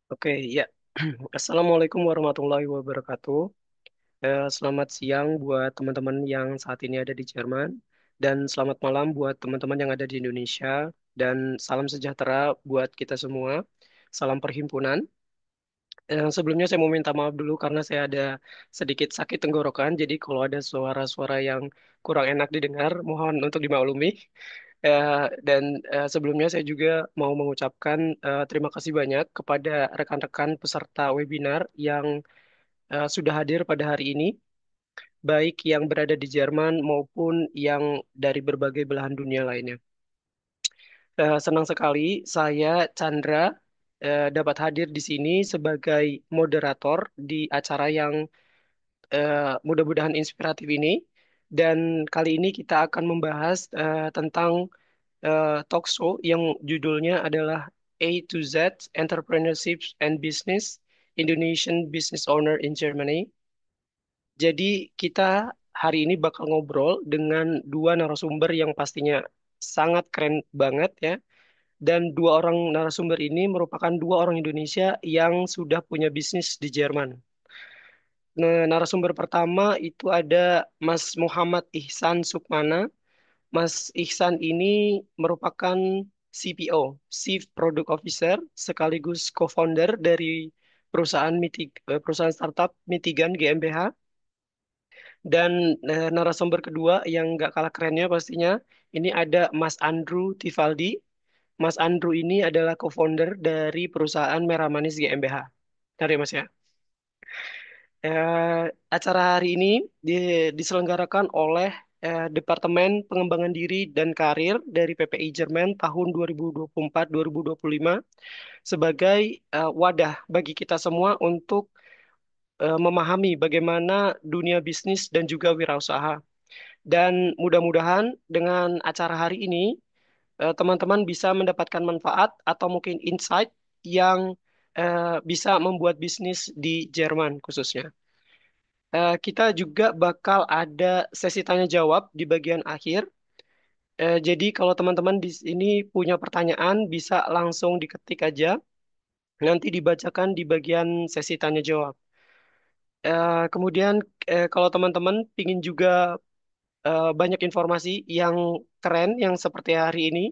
Oke, ya. Assalamualaikum warahmatullahi wabarakatuh. Selamat siang buat teman-teman yang saat ini ada di Jerman, dan selamat malam buat teman-teman yang ada di Indonesia, dan salam sejahtera buat kita semua. Salam perhimpunan. Sebelumnya saya mau minta maaf dulu karena saya ada sedikit sakit tenggorokan, jadi kalau ada suara-suara yang kurang enak didengar, mohon untuk dimaklumi. Dan sebelumnya saya juga mau mengucapkan terima kasih banyak kepada rekan-rekan peserta webinar yang sudah hadir pada hari ini, baik yang berada di Jerman maupun yang dari berbagai belahan dunia lainnya. Senang sekali saya Chandra dapat hadir di sini sebagai moderator di acara yang mudah-mudahan inspiratif ini. Dan kali ini kita akan membahas tentang talk show yang judulnya adalah A to Z Entrepreneurship and Business Indonesian Business Owner in Germany. Jadi kita hari ini bakal ngobrol dengan dua narasumber yang pastinya sangat keren banget ya. Dan dua orang narasumber ini merupakan dua orang Indonesia yang sudah punya bisnis di Jerman. Nah, narasumber pertama itu ada Mas Muhammad Ihsan Sukmana. Mas Ihsan ini merupakan CPO, Chief Product Officer, sekaligus co-founder dari perusahaan startup Mitigan GmbH. Dan narasumber kedua yang nggak kalah kerennya pastinya, ini ada Mas Andrew Tivaldi. Mas Andrew ini adalah co-founder dari perusahaan Merah Manis GmbH. Dari Mas ya. Acara hari ini diselenggarakan oleh Departemen Pengembangan Diri dan Karir dari PPI Jerman tahun 2024-2025 sebagai wadah bagi kita semua untuk memahami bagaimana dunia bisnis dan juga wirausaha. Dan mudah-mudahan dengan acara hari ini teman-teman bisa mendapatkan manfaat atau mungkin insight yang bisa membuat bisnis di Jerman khususnya. Kita juga bakal ada sesi tanya jawab di bagian akhir. Jadi kalau teman-teman di sini punya pertanyaan bisa langsung diketik aja, nanti dibacakan di bagian sesi tanya jawab. Kemudian kalau teman-teman ingin juga banyak informasi yang keren yang seperti hari ini,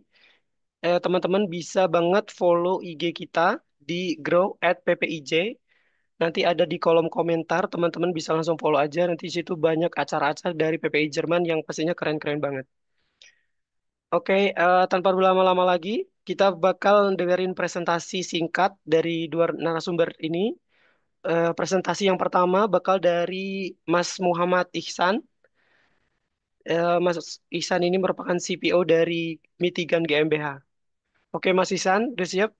teman-teman bisa banget follow IG kita di grow@ppij. Nanti ada di kolom komentar, teman-teman bisa langsung follow aja. Nanti di situ banyak acara-acara dari PPI Jerman yang pastinya keren-keren banget. Oke, tanpa berlama-lama lagi, kita bakal dengerin presentasi singkat dari dua narasumber ini. Presentasi yang pertama bakal dari Mas Muhammad Ihsan. Mas Ihsan ini merupakan CPO dari Mitigan GmbH. Oke, Mas Ihsan, udah siap?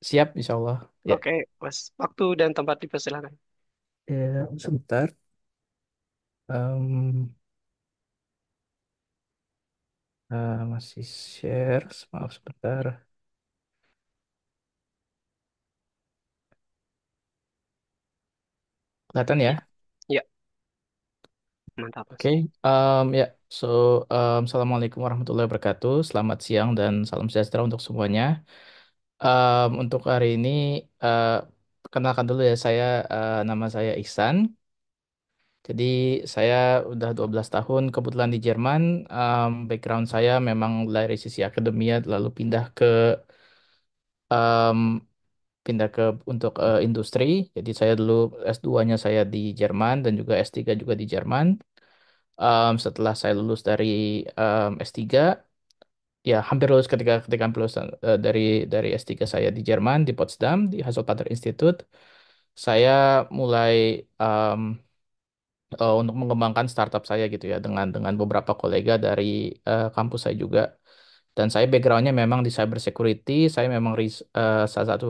Siap, insya Allah. Ya, Oke, Mas. Waktu dan tempat dipersilakan. sebentar. Em, masih share. Maaf sebentar. Kelihatan ya? Ya, ya, mantap, Oke. Mas. Ya. So, Assalamualaikum warahmatullahi wabarakatuh. Selamat siang dan salam sejahtera untuk semuanya. Untuk hari ini, eh, perkenalkan dulu ya. Nama saya Ihsan. Jadi, saya udah 12 tahun kebetulan di Jerman. Background saya memang dari sisi akademia, lalu em, pindah ke untuk industri. Jadi saya dulu S2-nya saya di Jerman dan juga S3 juga di Jerman. Setelah saya lulus dari S3, ya hampir lulus ketika ketika lulus dari S3 saya di Jerman di Potsdam di Haselpater Institute, saya mulai em, untuk mengembangkan startup saya gitu ya dengan beberapa kolega dari kampus saya juga. Dan saya backgroundnya memang di cyber security, saya memang salah satu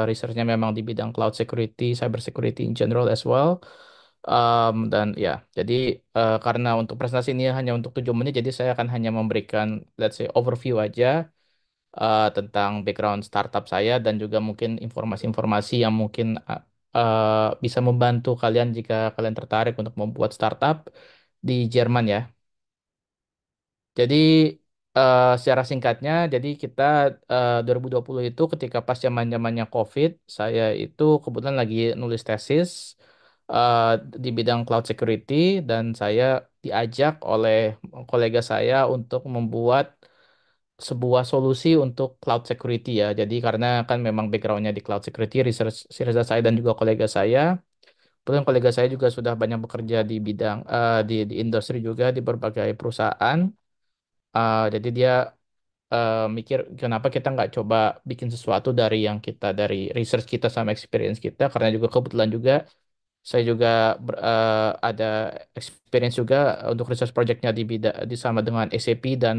researchnya memang di bidang cloud security, cyber security in general as well. Dan ya, jadi karena untuk presentasi ini hanya untuk 7 menit, jadi saya akan hanya memberikan, let's say, overview aja tentang background startup saya dan juga mungkin informasi-informasi yang mungkin bisa membantu kalian jika kalian tertarik untuk membuat startup di Jerman ya. Jadi secara singkatnya, jadi kita 2020 itu ketika pas zaman-zamannya COVID, saya itu kebetulan lagi nulis tesis eh, di bidang cloud security dan saya diajak oleh kolega saya untuk membuat sebuah solusi untuk cloud security ya. Jadi karena kan memang backgroundnya di cloud security, research saya dan juga kolega saya. Kebetulan kolega saya juga sudah banyak bekerja di bidang di industri juga di berbagai perusahaan. Jadi dia mikir kenapa kita nggak coba bikin sesuatu dari yang kita dari research kita sama experience kita karena juga kebetulan juga saya juga ada experience juga untuk research projectnya di bidang di sama dengan SAP dan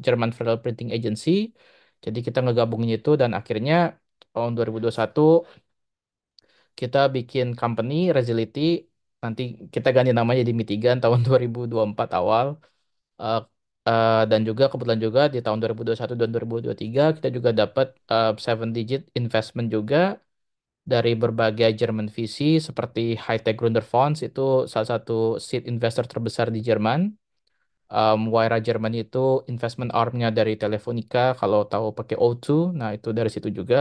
German Federal Printing Agency. Jadi kita ngegabungin itu dan akhirnya tahun 2021 kita bikin company Resility, nanti kita ganti namanya jadi Mitigan tahun 2024 awal. Eh, dan juga kebetulan juga di tahun 2021 dan 2023 kita juga dapat seven digit investment juga dari berbagai German VC seperti High Tech Gründerfonds itu salah satu seed investor terbesar di Jerman. Waira Jerman itu investment armnya dari Telefonica kalau tahu pakai O2, nah itu dari situ juga.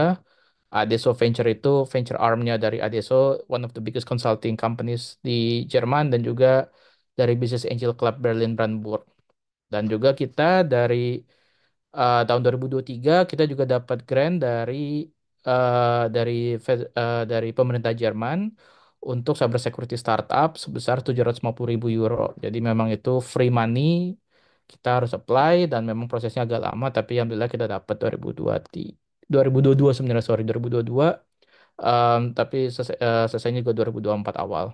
Adesso Venture itu venture armnya dari Adesso, one of the biggest consulting companies di Jerman dan juga dari Business Angel Club Berlin Brandenburg. Dan juga kita tahun 2023 kita juga dapat grant dari pemerintah Jerman untuk cyber security startup sebesar 750 ribu euro. Jadi memang itu free money, kita harus apply dan memang prosesnya agak lama tapi alhamdulillah kita dapat 2022 sebenarnya sorry 2022 tapi selesainya juga 2024 awal.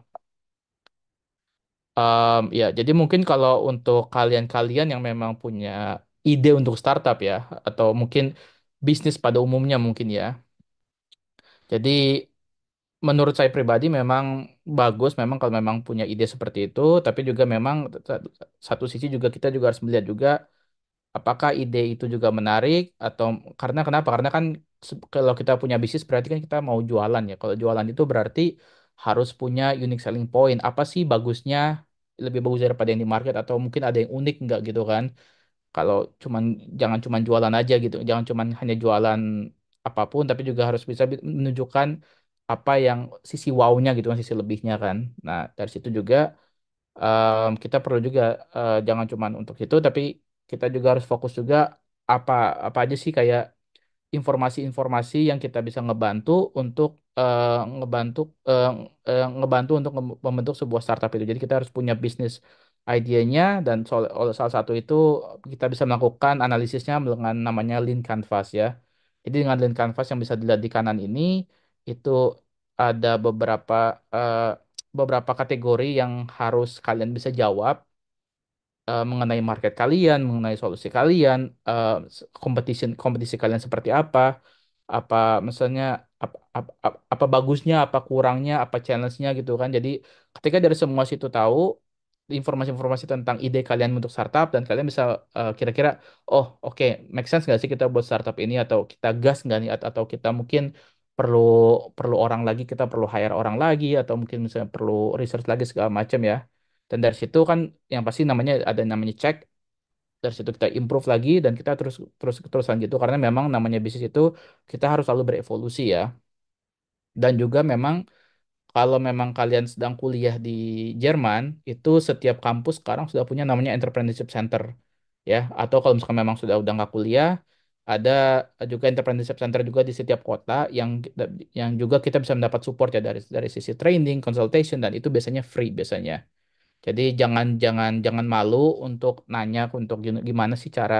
Ya, jadi mungkin kalau untuk kalian-kalian yang memang punya ide untuk startup ya, atau mungkin bisnis pada umumnya mungkin ya. Jadi menurut saya pribadi memang bagus memang kalau memang punya ide seperti itu, tapi juga memang satu sisi juga kita juga harus melihat juga apakah ide itu juga menarik atau karena kenapa? Karena kan kalau kita punya bisnis berarti kan kita mau jualan ya. Kalau jualan itu berarti harus punya unique selling point. Apa sih bagusnya lebih bagus daripada yang di market atau mungkin ada yang unik nggak gitu kan? Kalau cuman jangan cuman jualan aja gitu, jangan cuman hanya jualan apapun, tapi juga harus bisa menunjukkan apa yang sisi wow-nya gitu kan, sisi lebihnya kan. Nah dari situ juga kita perlu juga jangan cuman untuk itu, tapi kita juga harus fokus juga apa apa aja sih kayak informasi-informasi yang kita bisa ngebantu untuk ngebantu untuk membentuk sebuah startup itu. Jadi kita harus punya bisnis idenya dan salah satu itu kita bisa melakukan analisisnya dengan namanya Lean Canvas ya. Jadi dengan Lean Canvas yang bisa dilihat di kanan ini itu ada beberapa kategori yang harus kalian bisa jawab mengenai market kalian, mengenai solusi kalian, kompetisi kalian seperti apa misalnya apa bagusnya, apa kurangnya, apa challenge-nya gitu kan. Jadi ketika dari semua situ tahu informasi-informasi tentang ide kalian untuk startup dan kalian bisa kira-kira oh oke make sense nggak sih kita buat startup ini atau kita gas nggak nih atau kita mungkin perlu perlu orang lagi kita perlu hire orang lagi atau mungkin misalnya perlu research lagi segala macam ya. Dan dari situ kan yang pasti namanya ada namanya cek. Dari situ kita improve lagi dan kita terus terus terusan gitu karena memang namanya bisnis itu kita harus selalu berevolusi ya. Dan juga memang kalau memang kalian sedang kuliah di Jerman, itu setiap kampus sekarang sudah punya namanya entrepreneurship center ya. Atau kalau misalkan memang sudah udah nggak kuliah, ada juga entrepreneurship center juga di setiap kota yang juga kita bisa mendapat support ya dari sisi training, consultation dan itu biasanya free biasanya. Jadi jangan jangan jangan malu untuk nanya untuk gimana sih cara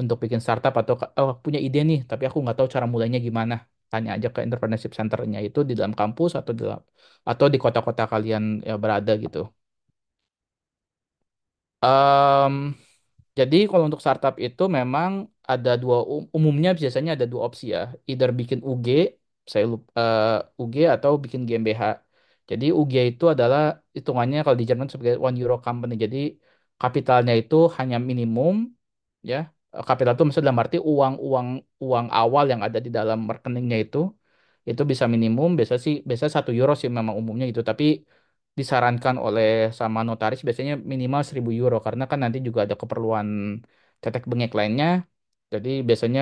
untuk bikin startup atau oh, punya ide nih, tapi aku nggak tahu cara mulainya gimana. Tanya aja ke entrepreneurship centernya itu di dalam kampus atau di kota-kota kalian ya berada gitu. Em, jadi kalau untuk startup itu memang ada umumnya biasanya ada dua opsi ya. Either bikin UG, UG atau bikin GmbH. Jadi UG itu adalah hitungannya kalau di Jerman sebagai one euro company. Jadi kapitalnya itu hanya minimum ya. Kapital itu maksudnya dalam arti uang uang awal yang ada di dalam rekeningnya itu bisa minimum biasa 1 euro sih memang umumnya gitu tapi disarankan oleh sama notaris biasanya minimal 1.000 euro karena kan nanti juga ada keperluan tetek bengek lainnya. Jadi biasanya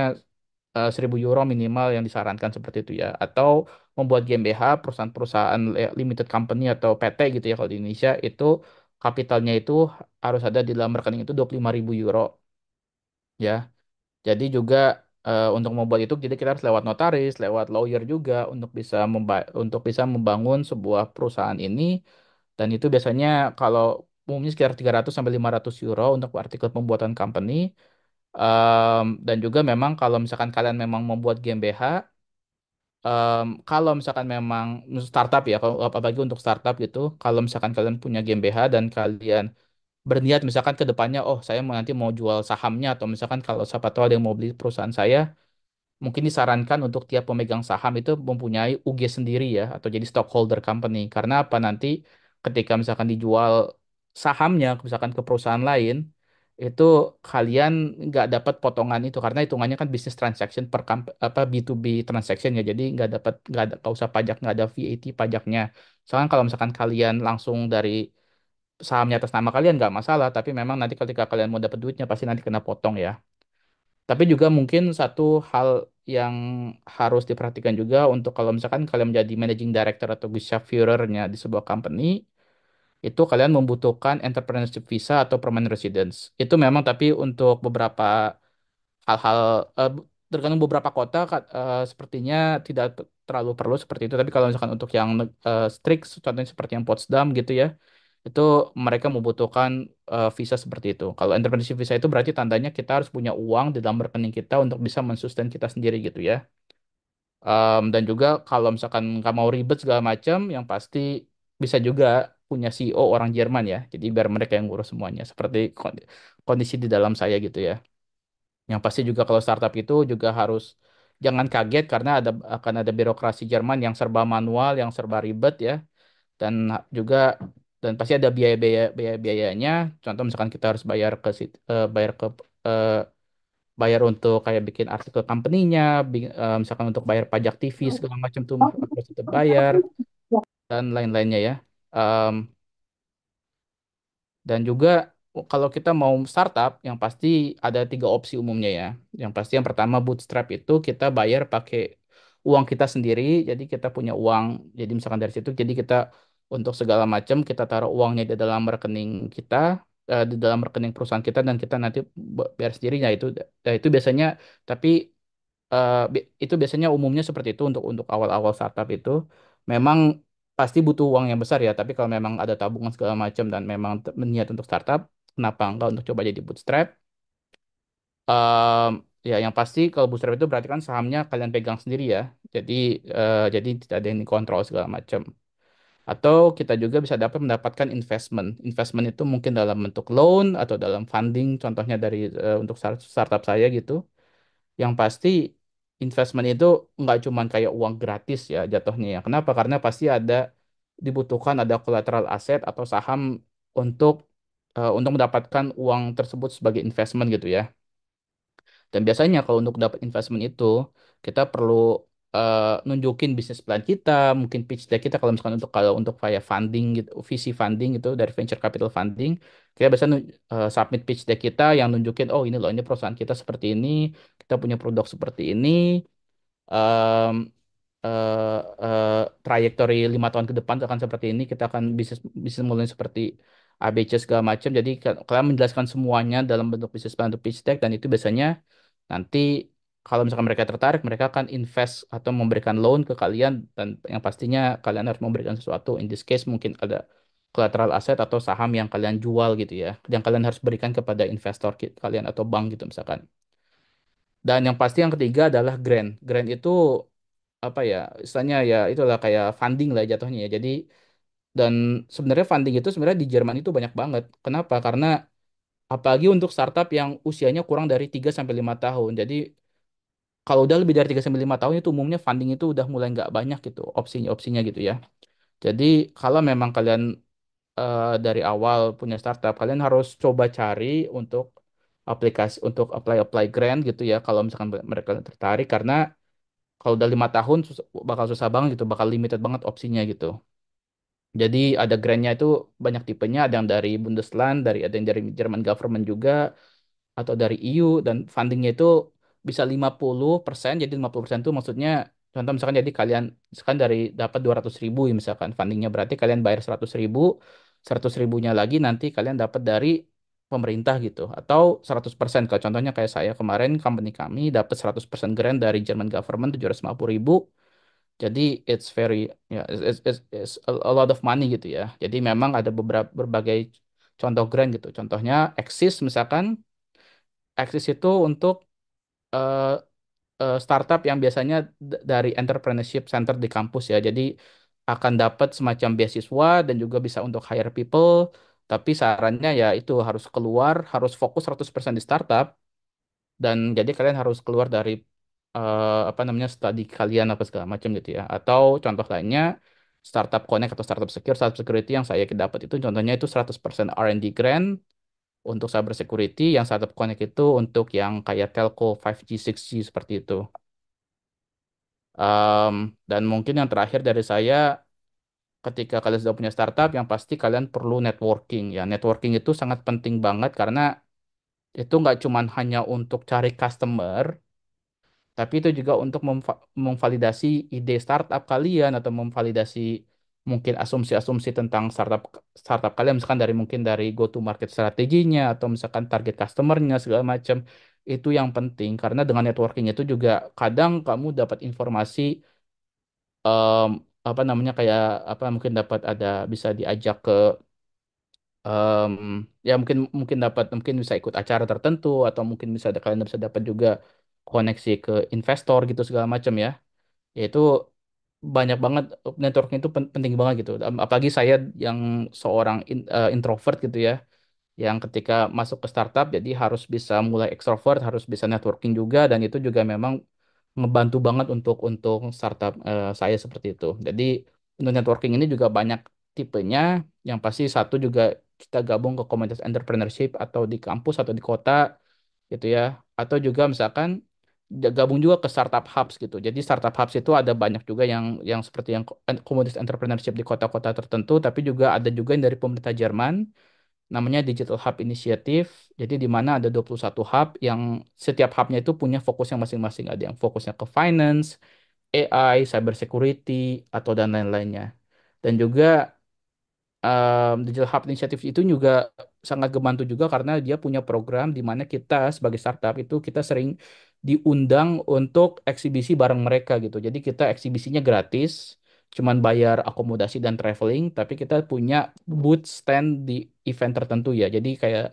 1.000 euro minimal yang disarankan seperti itu ya. Atau membuat GmbH, perusahaan-perusahaan limited company atau PT gitu ya kalau di Indonesia itu kapitalnya itu harus ada di dalam rekening itu 25.000 euro ya. Jadi juga untuk membuat itu jadi kita harus lewat notaris, lewat lawyer juga untuk bisa membangun sebuah perusahaan ini dan itu biasanya kalau umumnya sekitar 300 sampai 500 euro untuk artikel pembuatan company. Dan juga memang kalau misalkan kalian memang membuat GmbH, kalau misalkan memang startup ya, kalau apalagi untuk startup gitu, kalau misalkan kalian punya GmbH dan kalian berniat misalkan ke depannya, oh saya nanti mau jual sahamnya atau misalkan kalau siapa tahu ada yang mau beli perusahaan saya, mungkin disarankan untuk tiap pemegang saham itu mempunyai UG sendiri ya, atau jadi stockholder company. Karena apa nanti ketika misalkan dijual sahamnya, misalkan ke perusahaan lain, itu kalian nggak dapat potongan itu karena hitungannya kan business transaction apa B2B transaction ya. Jadi nggak usah pajak, nggak ada VAT pajaknya. Soalnya kalau misalkan kalian langsung dari sahamnya atas nama kalian nggak masalah, tapi memang nanti ketika kalian mau dapat duitnya pasti nanti kena potong ya. Tapi juga mungkin satu hal yang harus diperhatikan juga untuk kalau misalkan kalian menjadi managing director atau Geschäftsführernya di sebuah company, itu kalian membutuhkan entrepreneurship visa atau permanent residence. Itu memang tapi untuk beberapa hal-hal tergantung beberapa kota sepertinya tidak terlalu perlu seperti itu. Tapi kalau misalkan untuk yang strict, contohnya seperti yang Potsdam gitu ya, itu mereka membutuhkan visa seperti itu. Kalau entrepreneurship visa itu berarti tandanya kita harus punya uang di dalam rekening kita untuk bisa mensustain kita sendiri gitu ya. Dan juga kalau misalkan nggak mau ribet segala macam, yang pasti bisa juga punya CEO orang Jerman ya. Jadi biar mereka yang ngurus semuanya. Seperti kondisi di dalam saya gitu ya. Yang pasti juga kalau startup itu juga harus jangan kaget karena akan ada birokrasi Jerman yang serba manual, yang serba ribet ya dan juga dan pasti ada biaya-biayanya. Contoh misalkan kita harus eh, bayar untuk kayak bikin artikel company-nya, misalkan untuk bayar pajak TV segala macam tuh harus tetap bayar dan lain-lainnya ya. Em, Dan juga kalau kita mau startup, yang pasti ada 3 opsi umumnya ya. Yang pasti yang pertama bootstrap itu kita bayar pakai uang kita sendiri. Jadi kita punya uang. Jadi misalkan dari situ, jadi kita untuk segala macam kita taruh uangnya di dalam rekening kita, di dalam rekening perusahaan kita dan kita nanti bayar sendiri. Nah itu biasanya. Tapi itu biasanya umumnya seperti itu untuk awal-awal startup itu memang pasti butuh uang yang besar ya. Tapi kalau memang ada tabungan segala macam dan memang niat untuk startup, kenapa enggak untuk coba jadi bootstrap? Em, Ya yang pasti kalau bootstrap itu berarti kan sahamnya kalian pegang sendiri ya. Jadi tidak ada yang dikontrol segala macam. Atau kita juga bisa mendapatkan investment. Investment itu mungkin dalam bentuk loan atau dalam funding, contohnya dari untuk startup saya gitu. Yang pasti investment itu nggak cuma kayak uang gratis ya jatuhnya ya. Kenapa? Karena pasti dibutuhkan ada collateral aset atau saham untuk untuk mendapatkan uang tersebut sebagai investment gitu ya. Dan biasanya kalau untuk dapat investment itu kita perlu nunjukin bisnis plan kita, mungkin pitch deck kita kalau untuk kayak funding gitu, VC funding gitu dari venture capital funding, kita biasa submit pitch deck kita yang nunjukin oh ini loh ini perusahaan kita seperti ini, kita punya produk seperti ini, em, trayektori 5 tahun ke depan akan seperti ini, kita akan bisnis bisnis mulai seperti ABC segala macam. Jadi kalian menjelaskan semuanya dalam bentuk bisnis plan atau pitch deck dan itu biasanya nanti kalau misalkan mereka tertarik, mereka akan invest atau memberikan loan ke kalian dan yang pastinya kalian harus memberikan sesuatu. In this case mungkin ada collateral aset atau saham yang kalian jual gitu ya, yang kalian harus berikan kepada investor kalian atau bank gitu misalkan. Dan yang pasti yang ketiga adalah grant. Grant itu apa ya istilahnya ya itulah kayak funding lah jatuhnya ya. Jadi dan sebenarnya funding itu sebenarnya di Jerman itu banyak banget. Kenapa? Karena apalagi untuk startup yang usianya kurang dari 3 sampai 5 tahun. Jadi kalau udah lebih dari 3 sampai 5 tahun itu umumnya funding itu udah mulai nggak banyak gitu opsinya gitu ya. Jadi kalau memang kalian dari awal punya startup, kalian harus coba cari untuk aplikasi untuk apply grant gitu ya. Kalau misalkan mereka tertarik karena kalau udah 5 tahun bakal susah banget gitu, bakal limited banget opsinya gitu. Jadi ada grantnya itu banyak tipenya, ada yang dari Bundesland, ada yang dari German government juga. atau dari EU, dan fundingnya itu bisa 50%. Jadi 50% itu maksudnya contoh misalkan jadi kalian misalkan dari dapat 200.000 ya misalkan fundingnya, berarti kalian bayar 100.000, 100.000-nya lagi nanti kalian dapat dari pemerintah gitu, atau 100%. Kalau contohnya kayak saya kemarin, company kami dapat 100% grant dari German government 750.000. Jadi it's very, ya, it's a lot of money gitu ya. Jadi memang ada beberapa berbagai contoh grant gitu. Contohnya Axis misalkan. Axis itu untuk eh, startup yang biasanya dari entrepreneurship center di kampus ya. Jadi akan dapat semacam beasiswa dan juga bisa untuk hire people. Tapi sarannya ya itu harus keluar, harus fokus 100% di startup. Dan jadi kalian harus keluar dari apa namanya studi kalian apa segala macam gitu ya. Atau contoh lainnya Startup Connect atau Startup Security yang saya dapat itu contohnya itu 100% R&D grant untuk cyber security, yang Startup Connect itu untuk yang kayak telco 5G, 6G seperti itu. Dan mungkin yang terakhir dari saya, ketika kalian sudah punya startup, yang pasti kalian perlu networking. Ya, networking itu sangat penting banget karena itu nggak cuma hanya untuk cari customer, tapi itu juga untuk memvalidasi ide startup kalian atau memvalidasi mungkin asumsi-asumsi tentang startup startup kalian, misalkan dari mungkin dari go to market strateginya atau misalkan target customernya segala macam. Itu yang penting karena dengan networking itu juga kadang kamu dapat informasi, em, apa namanya kayak apa mungkin dapat ada bisa diajak ke, em, ya mungkin mungkin dapat mungkin bisa ikut acara tertentu atau mungkin bisa kalian bisa dapat juga koneksi ke investor gitu segala macam ya. Yaitu banyak banget, networking itu penting banget gitu. Apalagi saya yang seorang introvert gitu ya, yang ketika masuk ke startup jadi harus bisa mulai ekstrovert, harus bisa networking juga, dan itu juga memang ngebantu banget untuk startup saya seperti itu. Jadi untuk networking ini juga banyak tipenya. Yang pasti satu juga kita gabung ke komunitas entrepreneurship atau di kampus atau di kota gitu ya. Atau juga misalkan gabung juga ke startup hubs gitu. Jadi startup hubs itu ada banyak juga yang seperti yang komunitas entrepreneurship di kota-kota tertentu, tapi juga ada juga yang dari pemerintah Jerman, namanya Digital Hub Initiative. Jadi di mana ada 21 hub yang setiap hubnya itu punya fokusnya masing-masing. Ada yang fokusnya ke finance, AI, cyber security, atau dan lain-lainnya. Dan juga Digital Hub Initiative itu juga sangat membantu juga karena dia punya program di mana kita sebagai startup itu kita sering diundang untuk eksibisi bareng mereka gitu. Jadi kita eksibisinya gratis, cuman bayar akomodasi dan traveling, tapi kita punya booth stand di event tertentu ya. Jadi kayak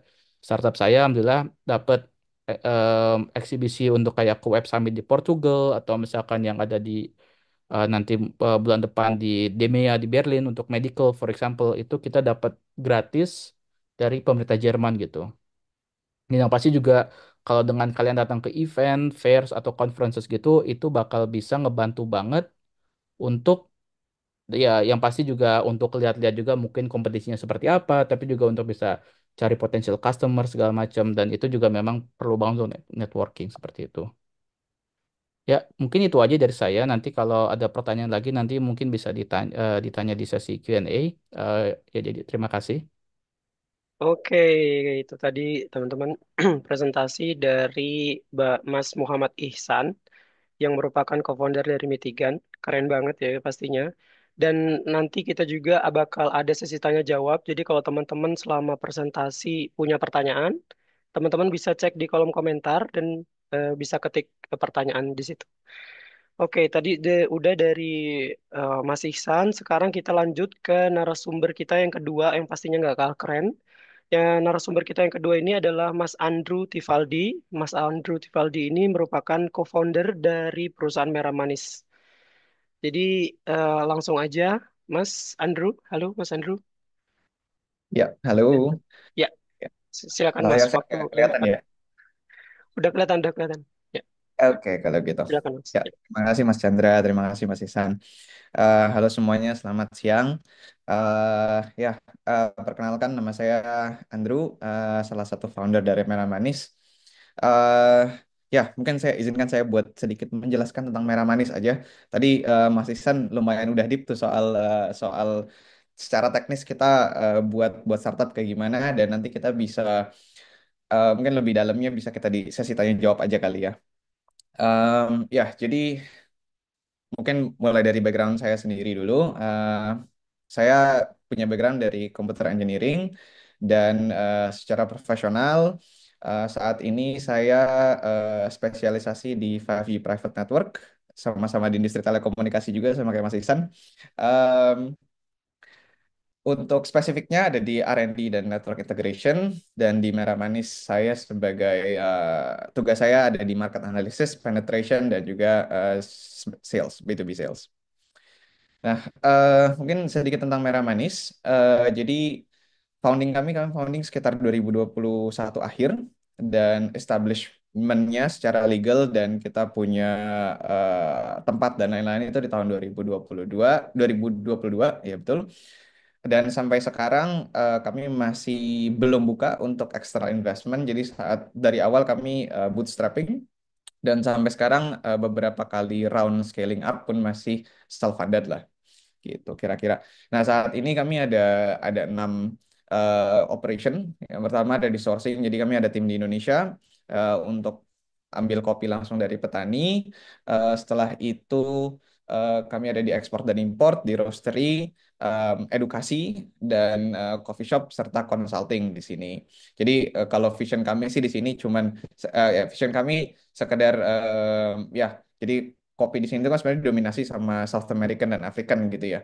startup saya alhamdulillah dapat eksibisi untuk kayak ke Web Summit di Portugal, atau misalkan yang ada di nanti bulan depan di DEMEA di Berlin untuk medical for example, itu kita dapat gratis dari pemerintah Jerman gitu. Ini yang pasti juga kalau dengan kalian datang ke event, fairs atau conferences gitu, itu bakal bisa ngebantu banget untuk, ya yang pasti juga untuk lihat-lihat juga mungkin kompetisinya seperti apa, tapi juga untuk bisa cari potensial customer segala macam, dan itu juga memang perlu banget untuk networking seperti itu. Ya, mungkin itu aja dari saya. Nanti kalau ada pertanyaan lagi, nanti mungkin bisa ditanya di sesi Q&A. Ya, jadi terima kasih. Oke, itu tadi teman-teman presentasi dari Mas Muhammad Ihsan yang merupakan co-founder dari Mitigan. Keren banget ya pastinya. Dan nanti kita juga bakal ada sesi tanya jawab. Jadi kalau teman-teman selama presentasi punya pertanyaan, teman-teman bisa cek di kolom komentar dan bisa ketik pertanyaan di situ. Oke, tadi udah dari Mas Ihsan. Sekarang kita lanjut ke narasumber kita yang kedua yang pastinya nggak kalah keren. Ya, narasumber kita yang kedua ini adalah Mas Andrew Tivaldi. Mas Andrew Tivaldi ini merupakan co-founder dari perusahaan Merah Manis. Jadi langsung aja, Mas Andrew. Halo, Mas Andrew. Ya, halo. Ya, Ya, silakan Mas. layar saya Waktu kelihatan ya. udah kelihatan, udah kelihatan. Ya, Oke, kalau gitu. silakan Mas. Ya, Ya. terima kasih Mas Chandra, terima kasih Mas Isan. Halo semuanya, selamat siang. Ya, perkenalkan nama saya Andrew, salah satu founder dari Merah Manis. Eh, ya, mungkin saya izinkan saya buat sedikit menjelaskan tentang Merah Manis aja. Tadi Mas Isan lumayan udah deep tuh soal secara teknis kita buat buat startup kayak gimana, dan nanti kita bisa mungkin lebih dalamnya bisa kita di sesi tanya jawab aja kali ya. Ya, jadi mungkin mulai dari background saya sendiri dulu. Saya punya background dari computer engineering dan secara profesional saat ini saya spesialisasi di 5G private network, sama-sama di industri telekomunikasi juga sama kayak Mas Ihsan. Em, untuk spesifiknya ada di R&D dan Network Integration, dan di Merah Manis saya sebagai tugas saya ada di Market Analysis, Penetration, dan juga Sales, B2B Sales. Nah, mungkin sedikit tentang Merah Manis. Jadi kami founding sekitar 2021 akhir, dan establishment-nya secara legal dan kita punya tempat dan lain-lain itu di tahun 2022, ya betul. Dan sampai sekarang kami masih belum buka untuk external investment. Jadi dari awal kami bootstrapping, dan sampai sekarang beberapa kali round scaling up pun masih self-funded lah gitu kira-kira. Nah, saat ini kami ada 6 operation. Yang pertama ada di sourcing. Jadi kami ada tim di Indonesia untuk ambil kopi langsung dari petani. Setelah itu kami ada di ekspor dan import, di roastery, edukasi, dan coffee shop serta consulting di sini. Jadi kalau vision kami sih di sini cuman ya vision kami sekedar ya jadi kopi di sini itu kan sebenarnya didominasi sama South American dan African gitu ya.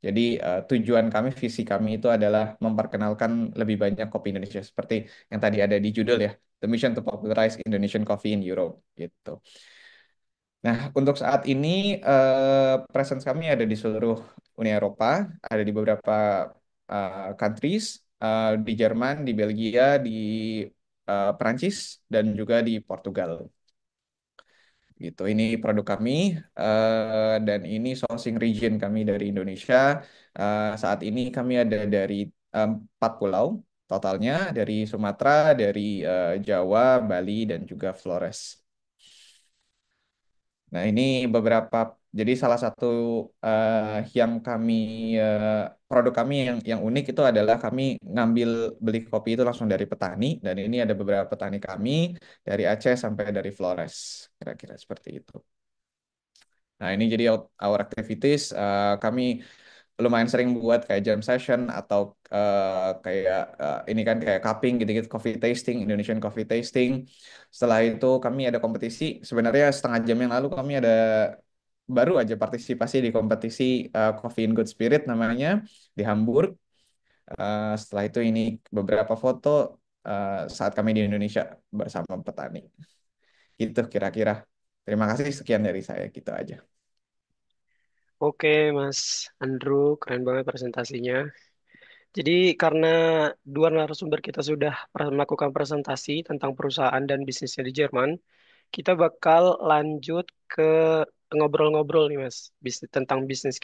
Jadi tujuan kami, visi kami itu adalah memperkenalkan lebih banyak kopi Indonesia seperti yang tadi ada di judul ya, The Mission to Popularize Indonesian Coffee in Europe gitu. Nah, untuk saat ini presence kami ada di seluruh Uni Eropa, ada di beberapa countries, di Jerman, di Belgia, di Perancis, dan juga di Portugal gitu. Ini produk kami dan ini sourcing region kami dari Indonesia. Saat ini kami ada dari 4 pulau totalnya, dari Sumatera, dari Jawa, Bali, dan juga Flores. Nah, ini beberapa, jadi salah satu eh, yang kami eh, produk kami yang unik itu adalah kami ngambil beli kopi itu langsung dari petani, dan ini ada beberapa petani kami dari Aceh sampai dari Flores, kira-kira seperti itu. Nah, ini jadi our activities. Kami lumayan sering buat kayak jam session atau kayak ini kan kayak cupping gitu-gitu, coffee tasting, Indonesian coffee tasting. Setelah itu kami ada kompetisi. Sebenarnya setengah jam yang lalu kami baru aja partisipasi di kompetisi Coffee in Good Spirit namanya di Hamburg. Setelah itu ini beberapa foto saat kami di Indonesia bersama petani. Gitu kira-kira. Terima kasih, sekian dari saya, gitu aja. Oke, Mas Andrew, keren banget presentasinya. Jadi karena dua narasumber kita sudah melakukan presentasi tentang perusahaan dan bisnisnya di Jerman, kita bakal lanjut ke ngobrol-ngobrol nih Mas, tentang bisnis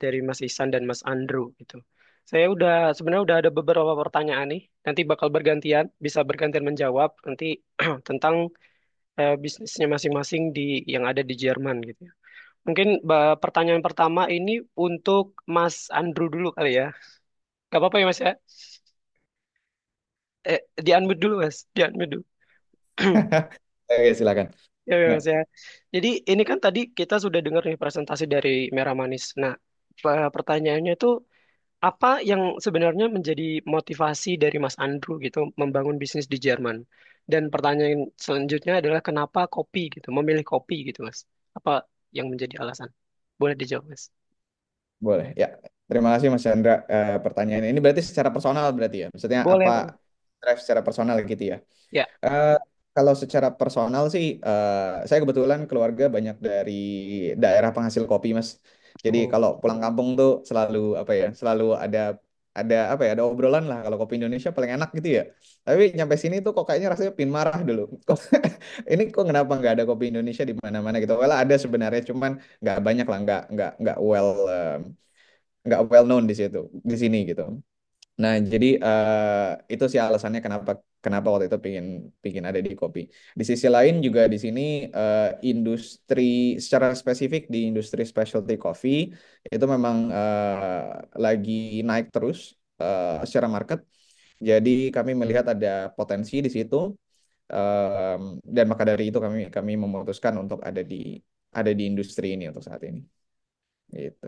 dari Mas Ihsan dan Mas Andrew gitu. Saya sebenarnya udah ada beberapa pertanyaan nih, nanti bakal bergantian, bisa bergantian menjawab nanti tentang bisnisnya masing-masing yang ada di Jerman gitu ya. Mungkin pertanyaan pertama ini untuk Mas Andrew dulu kali ya. Gak apa-apa ya Mas ya? Di-unmute dulu Mas, di-unmute dulu. Oke, silakan. Ya, ya, Nah, Mas ya. Jadi ini kan tadi kita sudah dengar nih presentasi dari Merah Manis. Nah, pertanyaannya itu apa yang sebenarnya menjadi motivasi dari Mas Andrew gitu membangun bisnis di Jerman? Dan pertanyaan selanjutnya adalah kenapa kopi gitu, memilih kopi gitu Mas? Apa yang menjadi alasan? Boleh dijawab Mas. boleh, ya. Terima kasih Mas Chandra. Pertanyaan ini berarti secara personal berarti ya. Maksudnya Boleh, apa boleh. drive secara personal gitu ya. Ya. Eh, Kalau secara personal sih, saya kebetulan keluarga banyak dari daerah penghasil kopi, Mas. Jadi Oh, kalau pulang kampung tuh selalu apa ya, selalu ada apa ya, ada obrolan lah kalau kopi Indonesia paling enak gitu ya. Tapi nyampe sini tuh kok kayaknya rasanya pin marah dulu. Kok ini kok kenapa nggak ada kopi Indonesia di mana-mana gitu? Well, ada sebenarnya, cuman nggak banyak lah, nggak well known di situ, di sini gitu. Nah, jadi itu sih alasannya kenapa kenapa waktu itu pingin ada di kopi. Di sisi lain juga di sini industri secara spesifik di industri specialty coffee itu memang lagi naik terus secara market. Jadi kami melihat ada potensi di situ. Em, dan maka dari itu kami memutuskan untuk ada di industri ini untuk saat ini. Gitu.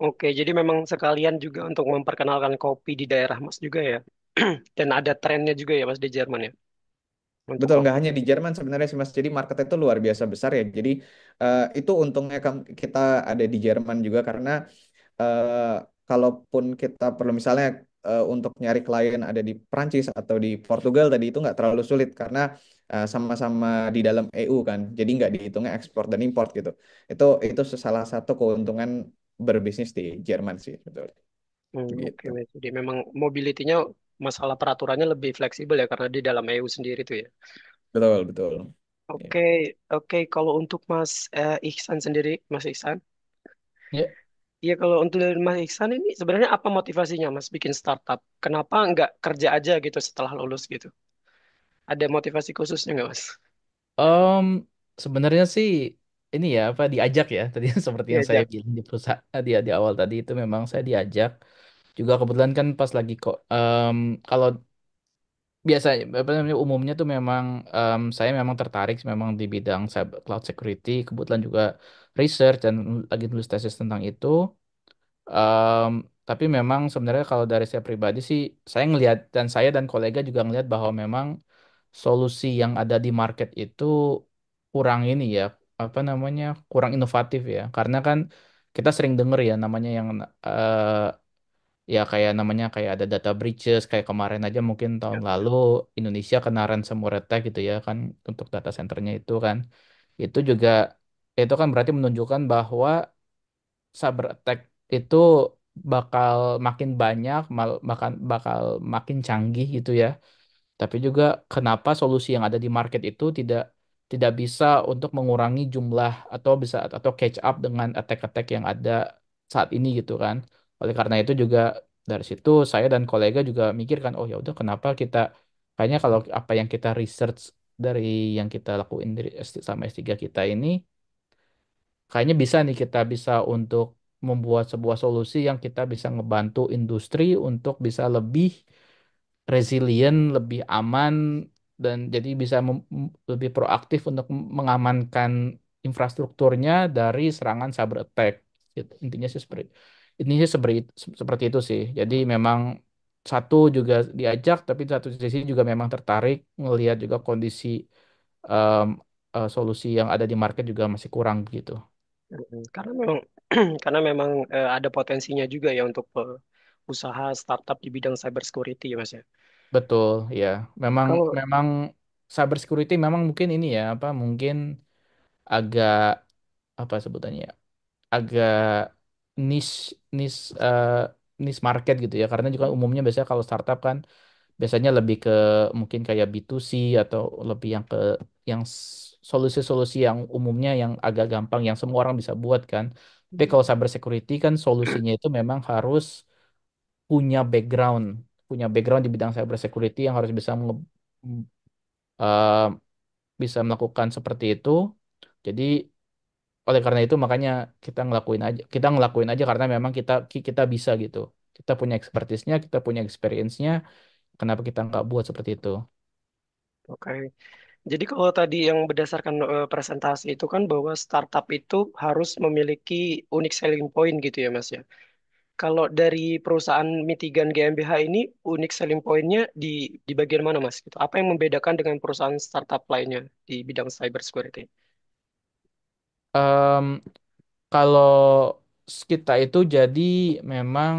Oke, jadi memang sekalian juga untuk memperkenalkan kopi di daerah Mas juga ya. Dan ada trennya juga ya Mas di Jerman ya untuk Betul, nggak kopi. hanya di Jerman sebenarnya sih Mas. Jadi marketnya itu luar biasa besar ya. Jadi itu untungnya kita ada di Jerman juga karena eh, kalaupun kita perlu misalnya untuk nyari klien ada di Prancis atau di Portugal tadi itu nggak terlalu sulit karena sama-sama di dalam EU kan. Jadi nggak dihitungnya ekspor dan import gitu. Itu salah satu keuntungan berbisnis di Jerman sih, betul. Oke, Gitu. Mas. Jadi memang mobility-nya masalah peraturannya lebih fleksibel ya karena di dalam EU sendiri tuh ya. Betul, betul. Ya. Oke, oke. Kalau untuk Mas Ihsan sendiri, Mas Ihsan, Ya, iya kalau untuk dari Mas Ihsan ini sebenarnya apa motivasinya Mas bikin startup? Kenapa nggak kerja aja gitu setelah lulus gitu? Ada motivasi khususnya nggak Mas? Em, sebenarnya sih ini ya apa diajak ya tadi seperti Iya, yang saya Jak. bilang di perusahaan di awal tadi itu memang saya diajak juga kebetulan kan pas lagi kok kalau biasa apa namanya umumnya tuh memang saya memang tertarik memang di bidang cloud security kebetulan juga research dan lagi nulis tesis tentang itu. Em, tapi memang sebenarnya kalau dari saya pribadi sih saya ngelihat dan saya dan kolega juga ngelihat bahwa memang solusi yang ada di market itu kurang ini ya apa namanya kurang inovatif ya karena kan kita sering dengar ya namanya yang ya kayak namanya kayak ada data breaches kayak kemarin aja mungkin tahun lalu Indonesia kena ransomware attack gitu ya kan untuk data centernya itu kan itu juga itu kan berarti menunjukkan bahwa cyber attack itu bakal makin banyak bahkan bakal makin canggih gitu ya tapi juga kenapa solusi yang ada di market itu tidak tidak bisa untuk mengurangi jumlah atau bisa atau catch up dengan attack-attack yang ada saat ini gitu kan. Oleh karena itu juga dari situ saya dan kolega juga mikirkan oh ya udah kenapa kita kayaknya kalau apa yang kita research dari yang kita lakuin dari sama S3 kita ini kayaknya bisa nih kita bisa untuk membuat sebuah solusi yang kita bisa ngebantu industri untuk bisa lebih resilient, lebih aman dan jadi bisa lebih proaktif untuk mengamankan infrastrukturnya dari serangan cyber attack. Gitu. Intinya sih seperti itu sih. Jadi memang satu juga diajak, tapi satu sisi juga memang tertarik ngelihat juga kondisi em, solusi yang ada di market juga masih kurang gitu. Karena memang karena memang ada potensinya juga ya untuk usaha startup di bidang cyber security ya Mas ya. Betul, ya. Memang Kalau memang cyber security memang mungkin ini ya apa mungkin agak apa sebutannya ya, agak niche niche eh, niche market gitu ya karena juga umumnya biasanya kalau startup kan biasanya lebih ke mungkin kayak B2C atau lebih yang ke yang solusi-solusi yang umumnya yang agak gampang yang semua orang bisa buat kan. Tapi kalau cyber security kan solusinya itu memang harus punya background punya background di bidang cyber security yang harus eh, bisa melakukan seperti itu. Jadi oleh karena itu makanya kita ngelakuin aja karena memang kita bisa gitu. Kita punya expertise-nya, kita punya experience-nya. Kenapa kita nggak buat seperti itu? oke. Jadi kalau tadi yang berdasarkan presentasi itu kan bahwa startup itu harus memiliki unique selling point gitu ya Mas ya. Kalau dari perusahaan Mitigan GmbH ini unique selling point-nya di bagian mana Mas? Gitu. Apa yang membedakan dengan perusahaan startup lainnya di bidang cyber security? Em, kalau kita itu jadi memang